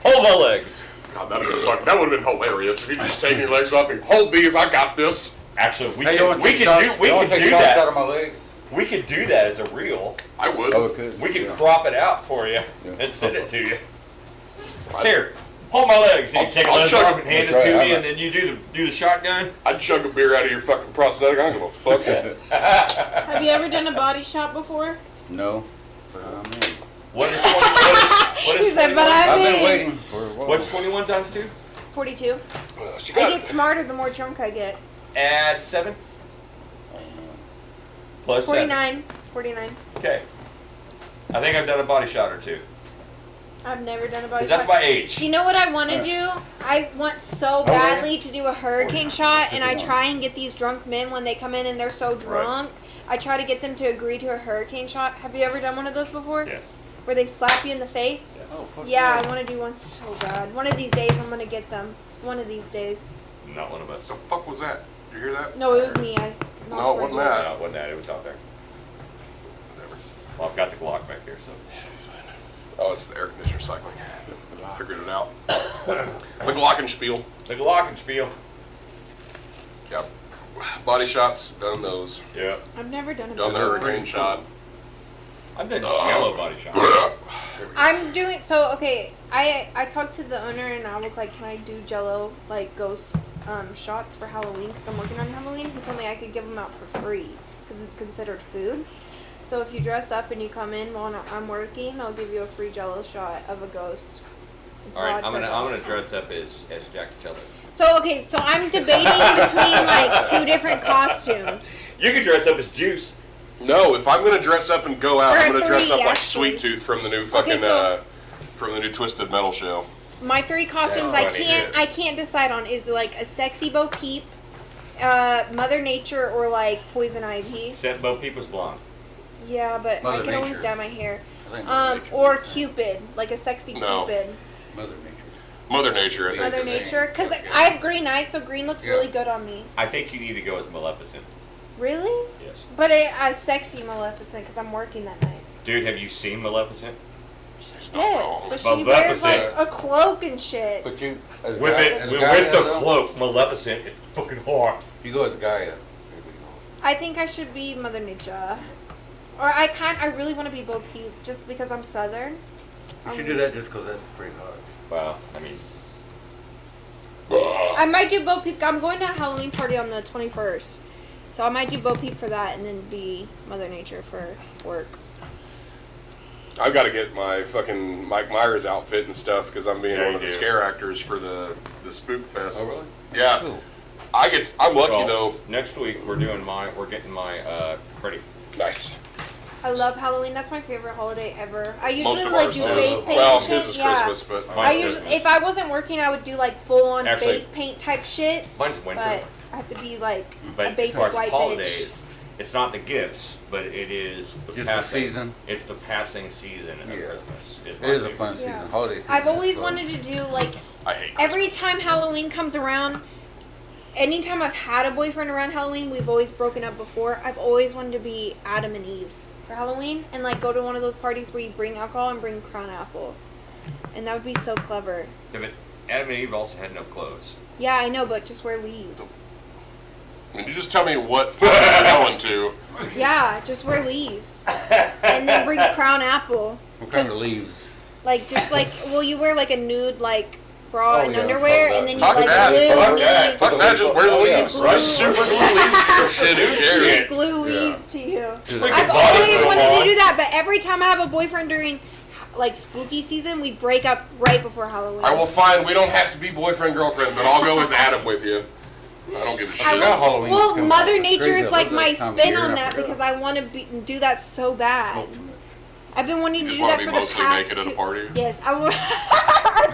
Speaker 2: Hold my legs.
Speaker 1: God, that would have been hilarious if you just take your legs up and hold these. I got this.
Speaker 2: Actually, we
Speaker 4: Hey, you
Speaker 2: can
Speaker 4: wanna
Speaker 2: we
Speaker 4: take
Speaker 2: can
Speaker 4: shots?
Speaker 2: do we
Speaker 4: You wanna
Speaker 2: can
Speaker 4: take
Speaker 2: do
Speaker 4: shots out
Speaker 2: that.
Speaker 4: of my leg?
Speaker 2: We could do that as a reel.
Speaker 1: I would.
Speaker 4: Oh, it could.
Speaker 2: We can
Speaker 4: Yeah.
Speaker 2: crop it out for you
Speaker 4: Yeah.
Speaker 2: and send it to you.
Speaker 1: I'd,
Speaker 2: Here, hold my legs. And you take a
Speaker 1: I'll
Speaker 2: left
Speaker 1: chug
Speaker 2: arm
Speaker 1: it.
Speaker 2: and hand it
Speaker 4: That's
Speaker 2: to
Speaker 4: right,
Speaker 2: me,
Speaker 4: I'm
Speaker 2: and then you do the shotgun.
Speaker 1: I'd chug a beer out of your fucking prosthetic. I don't give a fuck.
Speaker 3: Have you ever done a body shot before?
Speaker 4: No. But I'm in.
Speaker 2: What is 20, what is
Speaker 3: He said,
Speaker 2: 21?
Speaker 3: but
Speaker 4: I've been
Speaker 3: in.
Speaker 4: waiting for a while.
Speaker 2: What's 21 times 2?
Speaker 3: 42.
Speaker 1: She
Speaker 3: I
Speaker 1: got
Speaker 3: get smarter the more drunk I get.
Speaker 2: Add 7 plus 7.
Speaker 3: 49. 49.
Speaker 2: Okay. I think I've done a body shot or two.
Speaker 3: I've never done a body
Speaker 2: 'Cause
Speaker 3: shot.
Speaker 2: that's my age.
Speaker 3: You know what I want to do? I want so badly to do a hurricane shot, and I
Speaker 4: 51.
Speaker 3: try and get these drunk men when they come in and they're so drunk. I try to get them to agree to a hurricane shot. Have you ever done one of those before?
Speaker 2: Yes.
Speaker 3: Where they slap you in the face?
Speaker 4: Oh, fuck
Speaker 3: Yeah, I want to do one so bad. One of these days, I'm going to get them. One of these days.
Speaker 2: Not one of us.
Speaker 1: The fuck was that? Did you hear that?
Speaker 3: No, it was me.
Speaker 1: No, it wasn't that.
Speaker 2: No, it wasn't that. It was out there.
Speaker 1: Whatever.
Speaker 2: Well, I've got the Glock back here, so.
Speaker 1: Oh, it's the air conditioner cycling. I figured it out. The Glockenspiel.
Speaker 2: The Glockenspiel.
Speaker 1: Yep. Body shots, done those.
Speaker 2: Yeah.
Speaker 3: I've never done a
Speaker 1: Done the
Speaker 3: body
Speaker 1: hurricane shot.
Speaker 2: I've done yellow body shot.
Speaker 3: I'm doing so okay. I talked to the owner and I was like, can I do Jello like ghost shots for Halloween? Because I'm working on Halloween. He told me I could give them out for free because it's considered food. So if you dress up and you come in while I'm working, I'll give you a free Jello shot of a ghost. It's
Speaker 2: All right,
Speaker 3: vodka.
Speaker 2: I'm gonna dress up as Jax Teller.
Speaker 3: So okay, so I'm debating between like two different costumes.
Speaker 2: You can dress up as Juice.
Speaker 1: No, if I'm gonna dress up and go out,
Speaker 3: There
Speaker 1: I'm
Speaker 3: are
Speaker 1: gonna dress
Speaker 3: three,
Speaker 1: up like
Speaker 3: actually.
Speaker 1: Sweet Tooth from the new fucking
Speaker 3: Okay, so-
Speaker 1: from the new Twisted Metal show.
Speaker 3: My three costumes
Speaker 2: That's funny.
Speaker 3: I can't decide on is like a sexy Bo Peep, Mother Nature, or like Poison Ivy.
Speaker 2: Except Bo Peep was blonde.
Speaker 3: Yeah, but
Speaker 4: Mother
Speaker 3: I can always
Speaker 4: Nature.
Speaker 3: dye my hair.
Speaker 4: I think Mother Nature
Speaker 3: Or
Speaker 4: makes sense.
Speaker 3: Cupid, like a sexy
Speaker 1: No.
Speaker 3: Cupid.
Speaker 4: Mother Nature.
Speaker 1: Mother Nature, I think.
Speaker 3: Mother
Speaker 4: It's the same.
Speaker 3: Nature, because
Speaker 4: Okay.
Speaker 3: I have green eyes, so green looks
Speaker 4: Yeah.
Speaker 3: really good on me.
Speaker 2: I think you need to go as Maleficent.
Speaker 3: Really?
Speaker 2: Yes.
Speaker 3: But a sexy Maleficent, because I'm working that night.
Speaker 2: Dude, have you seen Maleficent?
Speaker 1: She's not
Speaker 3: Yes,
Speaker 1: wrong.
Speaker 3: but she wears like a cloak and shit.
Speaker 4: But you, as
Speaker 2: With
Speaker 4: Gaia,
Speaker 2: it,
Speaker 4: as
Speaker 2: with
Speaker 4: Gaia,
Speaker 2: the
Speaker 4: though,
Speaker 2: cloak, Maleficent is fucking hard.
Speaker 4: if you go as Gaia, it'd be awesome.
Speaker 3: I think I should be Mother Nature. Or I really want to be Bo Peep, just because I'm Southern.
Speaker 4: You should do that just because that's pretty hard.
Speaker 2: Well, I mean,
Speaker 3: I might do Bo Peep. I'm going to a Halloween party on the 21st. So I might do Bo Peep for that and then be Mother Nature for work.
Speaker 1: I've got to get my fucking Mike Myers outfit and stuff because I'm being
Speaker 2: Yeah,
Speaker 1: one
Speaker 2: you
Speaker 1: of the
Speaker 2: do.
Speaker 1: scare actors for the Spook Fest.
Speaker 4: Oh, really?
Speaker 1: Yeah.
Speaker 4: Cool.
Speaker 1: I'm lucky
Speaker 2: well,
Speaker 1: though.
Speaker 2: next week we're getting my Freddy.
Speaker 1: Nice.
Speaker 3: I love Halloween. That's my favorite holiday ever. I
Speaker 1: Most
Speaker 3: usually
Speaker 1: of
Speaker 3: like
Speaker 1: ours
Speaker 3: do
Speaker 1: do.
Speaker 3: face paint.
Speaker 1: Well,
Speaker 3: and
Speaker 1: his
Speaker 3: shit.
Speaker 1: is
Speaker 3: Yeah.
Speaker 1: Christmas, but
Speaker 2: Mine's
Speaker 3: I usually,
Speaker 2: Christmas.
Speaker 3: if I wasn't working, I would do like full on
Speaker 2: Actually-
Speaker 3: face paint type shit.
Speaker 2: Mine's winter.
Speaker 3: But I have to be like
Speaker 2: But
Speaker 3: a
Speaker 2: as
Speaker 3: basic
Speaker 2: far as
Speaker 3: white
Speaker 2: holidays,
Speaker 3: bitch.
Speaker 2: it's not the gifts, but it is
Speaker 4: Just the season?
Speaker 2: It's the passing season of
Speaker 4: Yeah.
Speaker 2: Christmas.
Speaker 4: It
Speaker 2: my
Speaker 4: is a
Speaker 2: favorite.
Speaker 4: fun season,
Speaker 3: Yeah.
Speaker 4: holiday season.
Speaker 3: I've always
Speaker 4: so-
Speaker 3: wanted to do like
Speaker 1: I hate
Speaker 3: every
Speaker 1: Christmas.
Speaker 3: time Halloween comes around. Anytime I've had a boyfriend around Halloween, we've always broken up before. I've always wanted to be Adam and Eve for Halloween and like go to one of those parties where you bring alcohol and bring crown apple. And that would be so clever.
Speaker 2: Yeah, but Adam and Eve also had no clothes.
Speaker 3: Yeah, I know, but just wear leaves.
Speaker 1: Can you just tell me what party you're going to?
Speaker 3: Yeah, just wear leaves. And then bring crown apple.
Speaker 4: What kind of leaves?
Speaker 3: Like, just like, well, you wear like a nude, like, bra
Speaker 4: Oh,
Speaker 3: and
Speaker 4: yeah,
Speaker 3: underwear,
Speaker 4: fuck
Speaker 3: and then you
Speaker 1: Fuck
Speaker 3: like
Speaker 1: that.
Speaker 3: glue
Speaker 1: Fuck
Speaker 2: that.
Speaker 3: leaves.
Speaker 1: Fuck that, just wear the
Speaker 4: Oh, yeah.
Speaker 1: leaves.
Speaker 3: Glue.
Speaker 1: Super glue leaves to your shit, who cares?
Speaker 2: Yeah.
Speaker 3: Just glue leaves to you.
Speaker 2: Sprinkle
Speaker 3: I've
Speaker 2: body
Speaker 3: always
Speaker 2: glue
Speaker 3: wanted
Speaker 2: on.
Speaker 3: to do that, but every time I have a boyfriend during, like, spooky season, we break up right before Halloween.
Speaker 1: I will find, we don't have to be boyfriend, girlfriend, but I'll go as Adam with you. I don't give a shit.
Speaker 3: I
Speaker 4: You know Halloween's
Speaker 3: well,
Speaker 4: coming
Speaker 3: Mother
Speaker 4: up.
Speaker 3: Nature
Speaker 4: Crazy,
Speaker 3: is
Speaker 4: I
Speaker 3: like
Speaker 4: love
Speaker 3: my
Speaker 4: that time of
Speaker 3: spin
Speaker 4: year,
Speaker 3: on
Speaker 4: and
Speaker 3: that
Speaker 4: forgot.
Speaker 3: because I want to do that so bad.
Speaker 4: Smoke too much.
Speaker 3: I've been wanting to
Speaker 1: You
Speaker 3: do
Speaker 1: just
Speaker 3: that
Speaker 1: wanna
Speaker 3: for
Speaker 1: be
Speaker 3: the
Speaker 1: mostly
Speaker 3: past
Speaker 1: naked at a
Speaker 3: two-
Speaker 1: party?
Speaker 3: Yes, I've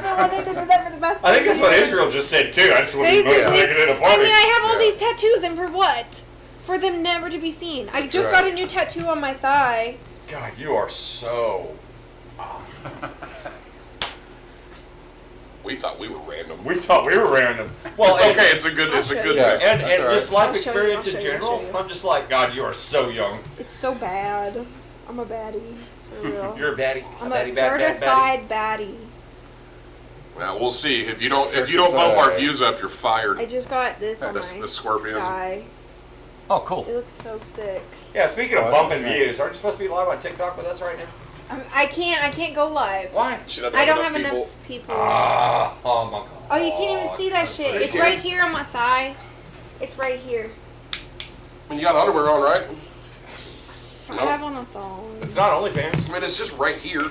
Speaker 3: been wanting to do that for the past.
Speaker 2: I think
Speaker 3: 2
Speaker 2: that's what
Speaker 3: years.
Speaker 2: Israel just said too. I just want to be
Speaker 3: Basically,
Speaker 2: most naked at a
Speaker 3: I
Speaker 2: party.
Speaker 3: mean, I have all
Speaker 2: Yeah.
Speaker 3: these tattoos, and for what? For them never to be seen. I just
Speaker 4: right.
Speaker 3: got a new tattoo on my thigh.
Speaker 2: God, you are so.
Speaker 1: We thought we were random.
Speaker 2: We thought we were random. Well,
Speaker 1: It's okay, it's a good
Speaker 3: I'll show you.
Speaker 4: Yeah.
Speaker 2: And
Speaker 4: That's all
Speaker 2: just
Speaker 4: right.
Speaker 2: life
Speaker 3: I'll show you,
Speaker 2: experience
Speaker 3: I'll
Speaker 2: in
Speaker 3: show you, I'll
Speaker 2: general,
Speaker 3: show you.
Speaker 2: I'm just like, God, you are so young.
Speaker 3: It's so bad. I'm a baddie, for real.
Speaker 2: You're a baddie.
Speaker 3: I'm
Speaker 2: baddie,
Speaker 3: a
Speaker 2: bad, bad, baddie.
Speaker 3: certified baddie.
Speaker 1: Well, we'll see. If you don't bump our views up, you're fired.
Speaker 3: I just got this on
Speaker 1: That's
Speaker 3: my
Speaker 1: the scorpion.
Speaker 3: thigh.
Speaker 4: Oh, cool.
Speaker 3: It looks so sick.
Speaker 2: Yeah, speaking of
Speaker 4: Oh,
Speaker 2: bumping
Speaker 4: that's insane.
Speaker 2: views, aren't you supposed to be live on TikTok with us right now?
Speaker 3: I can't go live.
Speaker 2: Why?
Speaker 1: She doesn't
Speaker 3: I don't have
Speaker 1: people.
Speaker 3: enough people.
Speaker 2: Oh my God.
Speaker 3: Oh, you can't even see that shit. It's right here on my thigh. It's right here.
Speaker 1: I mean, you got underwear on, right?
Speaker 3: I
Speaker 1: Nope.
Speaker 3: have on a thong.
Speaker 2: It's not OnlyFans.
Speaker 1: I mean, it's just right here.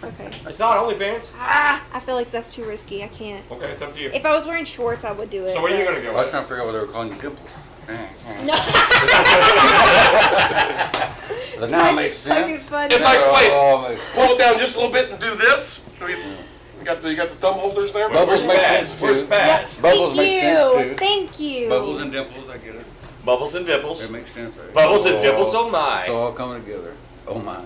Speaker 3: Okay.
Speaker 2: It's not OnlyFans.
Speaker 3: I feel like that's too risky. I can't.
Speaker 2: Okay, it's up to you.
Speaker 3: If I was wearing shorts, I would do it.
Speaker 2: So what are you
Speaker 3: but-
Speaker 2: gonna go
Speaker 4: I was
Speaker 2: with?
Speaker 4: trying to figure out what they were calling you dimples.
Speaker 3: No.
Speaker 4: But now it makes
Speaker 3: fucking
Speaker 4: sense.
Speaker 3: funny.
Speaker 1: It's like, wait,
Speaker 4: Oh, makes
Speaker 1: pull it down just a little bit and do this. You got the thumb holders there?
Speaker 4: Bubbles
Speaker 2: We're
Speaker 4: make
Speaker 2: spats.
Speaker 4: sense
Speaker 2: We're
Speaker 4: too.
Speaker 2: spats.
Speaker 4: Bubbles
Speaker 3: Thank
Speaker 4: make sense
Speaker 3: you.
Speaker 4: too.
Speaker 3: Thank you.
Speaker 4: Bubbles and dimples, I get it.
Speaker 2: Bubbles and dimples.
Speaker 4: It makes sense. Right?
Speaker 2: Bubbles and
Speaker 4: Oh,
Speaker 2: dimples, oh
Speaker 4: It's
Speaker 2: my.
Speaker 4: all coming together. Oh my.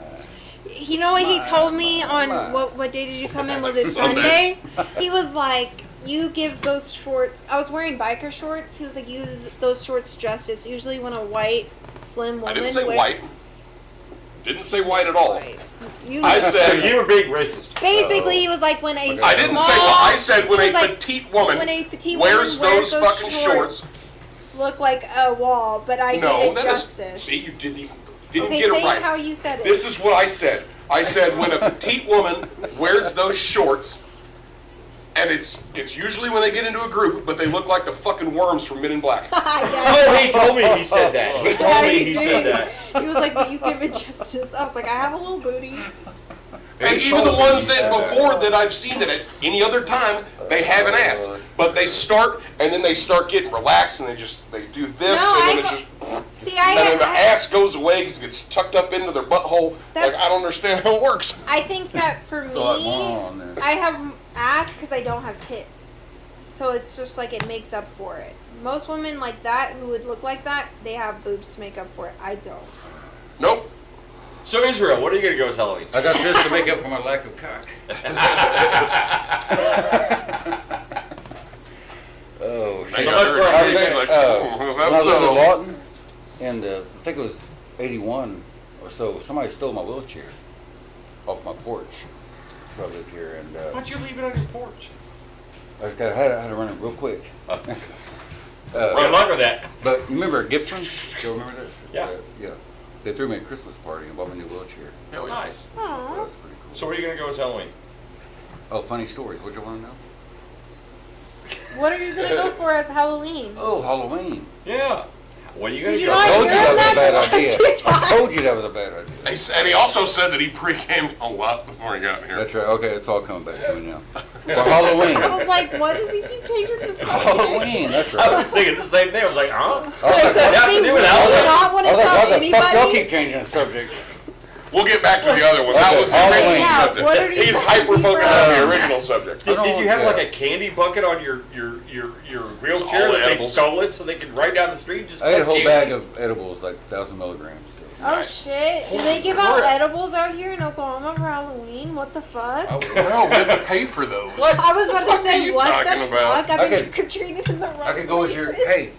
Speaker 3: You know what he
Speaker 4: My,
Speaker 3: told me on
Speaker 4: my.
Speaker 3: what day did you come in? Was it
Speaker 1: Sunday.
Speaker 3: Sunday? He was like, you give those shorts. I was wearing biker shorts. He was like, you give those shorts justice. Usually when a white, slim woman.
Speaker 1: I didn't say
Speaker 3: wear-
Speaker 1: white. Didn't say white at all.
Speaker 3: White. You,
Speaker 1: I
Speaker 2: So
Speaker 1: said,
Speaker 2: you were being racist.
Speaker 3: basically, he was like, when a
Speaker 1: I didn't say
Speaker 3: small-
Speaker 1: white. I said when
Speaker 3: he
Speaker 1: a
Speaker 3: was like,
Speaker 1: petite woman
Speaker 3: when a petite
Speaker 1: wears
Speaker 3: woman
Speaker 1: those fucking shorts.
Speaker 3: look like a wall, but I
Speaker 1: No,
Speaker 3: give it
Speaker 1: that is.
Speaker 3: justice.
Speaker 1: See, you didn't get
Speaker 3: okay,
Speaker 1: it
Speaker 3: say
Speaker 1: right.
Speaker 3: how you said it.
Speaker 1: This is what I said. I said when a petite woman wears those shorts, and it's usually when they get into a group, but they look like the fucking worms from Men in Black.
Speaker 3: Yeah.
Speaker 2: Oh, he told me he said that. He told
Speaker 3: Yeah,
Speaker 2: me
Speaker 3: he
Speaker 2: he
Speaker 3: did.
Speaker 2: said that.
Speaker 3: He was like, but you give it justice. I was like, I have a little booty.
Speaker 1: And
Speaker 2: He
Speaker 1: even the
Speaker 2: told me
Speaker 1: ones
Speaker 2: he
Speaker 1: that
Speaker 2: said that.
Speaker 1: before that I've seen that at any other time, they have an ass. But they start, and then they start getting relaxed, and they do this,
Speaker 3: No,
Speaker 1: and then
Speaker 3: I-
Speaker 1: it's just,
Speaker 3: See,
Speaker 1: and then the
Speaker 3: I
Speaker 1: ass goes away because it gets tucked up into their butthole.
Speaker 3: That's-
Speaker 1: Like, I don't understand how it works.
Speaker 3: I think that for
Speaker 4: There's a lot going
Speaker 3: me,
Speaker 4: on there.
Speaker 3: I have ass because I don't have tits. So it's just like it makes up for it. Most women like that who would look like that, they have boobs to make up for it. I don't.
Speaker 1: Nope.
Speaker 2: So Israel, what are you gonna go with Halloween?
Speaker 4: I got this to make up for my lack of cock. Oh
Speaker 1: They
Speaker 4: shit.
Speaker 1: got their
Speaker 2: let's go.
Speaker 1: intrigues, like,
Speaker 4: When
Speaker 1: is
Speaker 4: I
Speaker 1: that
Speaker 4: lived in
Speaker 1: so?
Speaker 4: Lawton, and I think it was 81 or so, somebody stole my wheelchair off my porch. So I lived here, and
Speaker 2: Why don't you leave it on your porch?
Speaker 4: I just had to run it real quick.
Speaker 2: Good luck with that.
Speaker 4: But remember Gibson? Still remember this?
Speaker 2: Yeah.
Speaker 4: Yeah. They threw me a Christmas party and bought me a new wheelchair.
Speaker 1: Hell yeah.
Speaker 2: Nice.
Speaker 4: That
Speaker 3: Aww.
Speaker 4: was pretty cool.
Speaker 2: So where are you gonna go with Halloween?
Speaker 4: Oh, funny stories. What you want to know?
Speaker 3: What are you gonna go for as Halloween?
Speaker 4: Oh, Halloween.
Speaker 2: Yeah. What are you gonna
Speaker 3: Did you
Speaker 2: go?
Speaker 3: not
Speaker 4: I told you
Speaker 3: hear
Speaker 4: that was
Speaker 3: that
Speaker 4: a bad
Speaker 3: the last
Speaker 4: idea.
Speaker 3: two
Speaker 4: I
Speaker 3: times?
Speaker 4: told you that was a bad idea.
Speaker 1: And he also said that he pre-gamed a lot before he got here.
Speaker 4: That's right. Okay, it's all coming back to me now. For Halloween.
Speaker 3: I was like, what does he keep changing the subject?
Speaker 4: Halloween. That's
Speaker 2: I
Speaker 4: right.
Speaker 2: was thinking the same thing. I was like, huh?
Speaker 4: I was like,
Speaker 2: That have to
Speaker 3: See,
Speaker 2: do
Speaker 3: we
Speaker 2: with
Speaker 3: do
Speaker 2: Halloween?
Speaker 3: not want to
Speaker 4: why
Speaker 3: tell
Speaker 4: the fuck y'all
Speaker 3: anybody.
Speaker 4: keep changing the subject?
Speaker 1: We'll get back to the other one. That
Speaker 4: Okay,
Speaker 1: was the
Speaker 4: Halloween.
Speaker 1: original
Speaker 3: Yeah,
Speaker 1: subject.
Speaker 3: what are you
Speaker 1: He's
Speaker 3: talking
Speaker 1: hyper focused
Speaker 3: about?
Speaker 1: on the original subject.
Speaker 2: Did you have
Speaker 4: Yeah.
Speaker 2: like a candy bucket on your wheelchair
Speaker 1: all
Speaker 2: that they
Speaker 1: edibles.
Speaker 2: stole it so they could ride down the street and just
Speaker 4: I had a
Speaker 2: collect
Speaker 4: whole
Speaker 2: candy?
Speaker 4: bag of edibles, like 1,000 milligrams. So.
Speaker 3: Oh shit! Do they give out
Speaker 2: crap.
Speaker 3: edibles out here in Oklahoma for Halloween? What the fuck?
Speaker 1: No, we have to pay for those.
Speaker 3: I was about to
Speaker 1: What are
Speaker 3: say,
Speaker 1: you
Speaker 3: what
Speaker 1: talking
Speaker 3: the
Speaker 1: about?
Speaker 3: fuck? I've
Speaker 4: I
Speaker 3: been
Speaker 4: could-
Speaker 3: trick-or-treating in the wrong
Speaker 4: I could go as your,
Speaker 3: places.
Speaker 4: hey,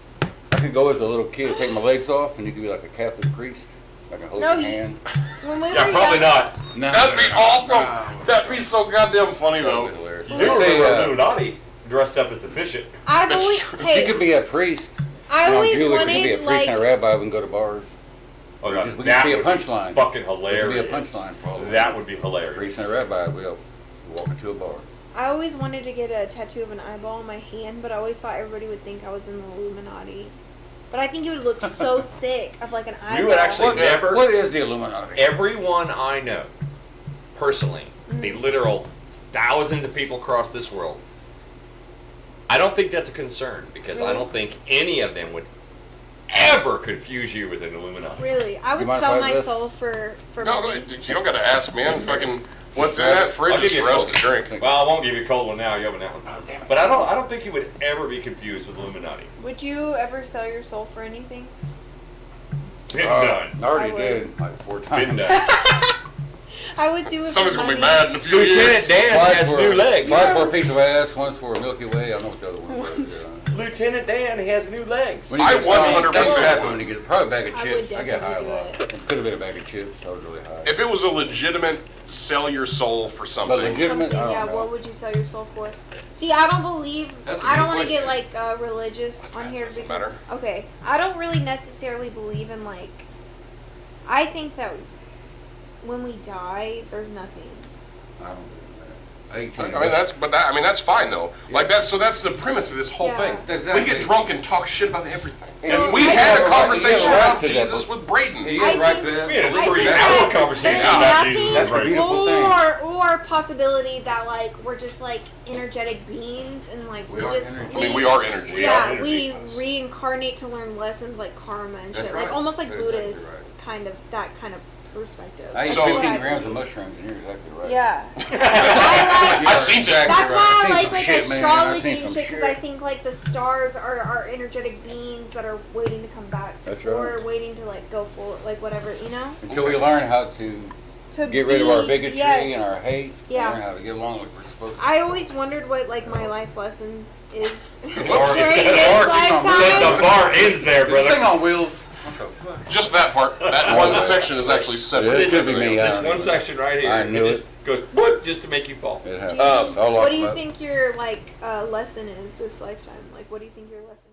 Speaker 4: I could go as a little kid, take my legs off, and you could be like a Catholic priest. I can hold
Speaker 3: No,
Speaker 4: your
Speaker 3: you-
Speaker 4: hand.
Speaker 3: When we
Speaker 2: Yeah,
Speaker 3: were
Speaker 2: probably
Speaker 3: young,
Speaker 2: not.
Speaker 4: No,
Speaker 1: That'd be awesome.
Speaker 4: No.
Speaker 1: That'd be so goddamn funny,
Speaker 4: That
Speaker 1: though.
Speaker 4: would be hilarious.
Speaker 2: You
Speaker 4: They
Speaker 2: do
Speaker 4: say,
Speaker 2: remember Illuminati dressed up as the bishop.
Speaker 3: I've
Speaker 1: That's
Speaker 3: always,
Speaker 1: true.
Speaker 4: you
Speaker 3: hey,
Speaker 4: could be a priest.
Speaker 3: I
Speaker 4: You know,
Speaker 3: always
Speaker 4: Jewish, we could be a
Speaker 3: wanted
Speaker 4: priest
Speaker 3: like,
Speaker 4: and a rabbi. We can go to bars.
Speaker 2: Oh,
Speaker 4: We
Speaker 2: no,
Speaker 4: could
Speaker 2: that
Speaker 4: be a
Speaker 2: would
Speaker 4: punchline.
Speaker 2: Fucking
Speaker 4: We could
Speaker 2: hilarious.
Speaker 4: be a punchline for all of
Speaker 2: That
Speaker 4: them.
Speaker 2: would be
Speaker 4: A
Speaker 2: hilarious.
Speaker 4: priest and a rabbi. We'll walk into a bar.
Speaker 3: I always wanted to get a tattoo of an eyeball on my hand, but I always thought everybody would think I was in the Illuminati. But I think it would look so sick of like an eyeball.
Speaker 2: We would actually
Speaker 4: What,
Speaker 2: never.
Speaker 4: what is the Illuminati?
Speaker 2: Everyone I know, personally, the literal thousands of people across this world, I don't think that's a concern because I
Speaker 3: Really?
Speaker 2: don't think any of them would ever confuse you with an Illuminati.
Speaker 3: Really, I would
Speaker 4: mind
Speaker 3: sell
Speaker 4: if I
Speaker 3: my
Speaker 4: lift?
Speaker 3: soul for
Speaker 1: No,
Speaker 3: money.
Speaker 1: you don't got to ask, man. Fucking, what's in that
Speaker 2: I'll
Speaker 1: fridge
Speaker 2: give
Speaker 1: is
Speaker 2: you
Speaker 1: for us
Speaker 2: both.
Speaker 1: to drink.
Speaker 2: Well, I won't give you cola now. You open that one.
Speaker 4: Oh, damn it.
Speaker 2: But I don't think you would ever be confused with Illuminati.
Speaker 3: Would you ever sell your soul for anything?
Speaker 2: Been
Speaker 4: I
Speaker 2: done.
Speaker 4: already
Speaker 3: I would.
Speaker 4: did like 4
Speaker 2: Been
Speaker 4: times.
Speaker 2: done.
Speaker 3: I would do it.
Speaker 1: Somebody's
Speaker 3: for
Speaker 1: gonna be
Speaker 3: money.
Speaker 1: mad in a few
Speaker 2: Lieutenant
Speaker 1: years.
Speaker 2: Dan
Speaker 4: One's
Speaker 2: has
Speaker 4: for-
Speaker 2: new legs.
Speaker 4: One's for a piece of ass, one's for a Milky Way. I don't know what the other one was.
Speaker 2: Lieutenant Dan has new legs.
Speaker 4: When you
Speaker 1: I
Speaker 4: get stoned,
Speaker 1: 100%
Speaker 4: things happen
Speaker 1: would.
Speaker 4: when you get probably a bag of
Speaker 3: I would
Speaker 4: chips. I get high a
Speaker 3: definitely
Speaker 4: lot.
Speaker 3: do
Speaker 4: It could have been a bag of chips. I was really high.
Speaker 1: If it was a legitimate sell your soul for
Speaker 4: But
Speaker 1: something,
Speaker 4: legitimate,
Speaker 3: Something,
Speaker 4: I
Speaker 3: yeah,
Speaker 4: don't know.
Speaker 3: what would you sell your soul for? See, I don't believe.
Speaker 4: That's a
Speaker 3: I
Speaker 4: good
Speaker 3: don't want to get
Speaker 4: question.
Speaker 3: like religious on here
Speaker 1: Doesn't
Speaker 3: because
Speaker 1: matter.
Speaker 3: okay, I don't really necessarily believe in like. I think that when we die, there's nothing.
Speaker 4: I don't believe that. 18.
Speaker 1: I mean that's fine though. Like that's the premise of this whole
Speaker 3: Yeah.
Speaker 1: thing.
Speaker 4: Exactly.
Speaker 1: We get drunk and talk shit about everything.
Speaker 3: So-
Speaker 1: we
Speaker 3: You
Speaker 1: had
Speaker 4: have
Speaker 1: a
Speaker 4: a right-
Speaker 1: conversation
Speaker 4: you have a right
Speaker 1: about
Speaker 4: to that,
Speaker 1: Jesus
Speaker 4: but-
Speaker 1: with Braden.
Speaker 4: You got
Speaker 3: I
Speaker 4: right
Speaker 3: think-
Speaker 4: to that.
Speaker 2: We had a
Speaker 3: I think
Speaker 2: 3-hour
Speaker 3: that
Speaker 2: conversation
Speaker 3: there's
Speaker 2: about Jesus.
Speaker 3: nothing
Speaker 4: That's the beautiful thing.
Speaker 3: or possibility that like we're just like energetic beings and like
Speaker 4: We
Speaker 3: we
Speaker 4: are
Speaker 3: just
Speaker 4: energy.
Speaker 1: I mean, we are energy.
Speaker 2: We
Speaker 3: yeah,
Speaker 2: are
Speaker 3: we
Speaker 2: energy.
Speaker 3: reincarnate to learn lessons like karma and
Speaker 4: That's
Speaker 3: shit,
Speaker 4: right.
Speaker 3: like almost like
Speaker 4: That's exactly
Speaker 3: Buddhist kind of that kind of perspective.
Speaker 4: I ate
Speaker 1: So-
Speaker 4: 15 grams of mushrooms, and you're exactly right.
Speaker 3: Yeah. I
Speaker 1: I seen that.
Speaker 3: That's why I
Speaker 4: I've
Speaker 3: like
Speaker 4: seen some shit, man. I've
Speaker 3: astrology
Speaker 4: seen
Speaker 3: and
Speaker 4: some
Speaker 3: shit because I
Speaker 4: shit.
Speaker 3: think like the stars are energetic beings that are waiting to come back
Speaker 4: That's
Speaker 3: or
Speaker 4: right.
Speaker 3: waiting to like go forward, like whatever, you know.
Speaker 4: Until we learn how to
Speaker 3: To
Speaker 4: get rid of our
Speaker 3: be-
Speaker 4: bigotry
Speaker 3: yes.
Speaker 4: and our hate,
Speaker 3: Yeah.
Speaker 4: learn how to get along like we're supposed to.
Speaker 3: I always wondered what like my life lesson is during
Speaker 1: What's-
Speaker 3: this
Speaker 4: bar-
Speaker 3: lifetime.
Speaker 2: The bar is there,
Speaker 4: This thing
Speaker 2: brother.
Speaker 4: on wheels. What the fuck?
Speaker 1: Just that part. That one section is actually separate.
Speaker 4: It could be me. I
Speaker 2: This
Speaker 4: don't
Speaker 2: one
Speaker 4: know.
Speaker 2: section right here.
Speaker 4: I knew
Speaker 2: just goes whoop, just to make you fall.
Speaker 4: It
Speaker 3: Do
Speaker 4: happened.
Speaker 3: you-
Speaker 4: All
Speaker 3: what
Speaker 4: off
Speaker 3: do you
Speaker 4: my-
Speaker 3: think your like lesson is this lifetime? Like, what do you think your lesson?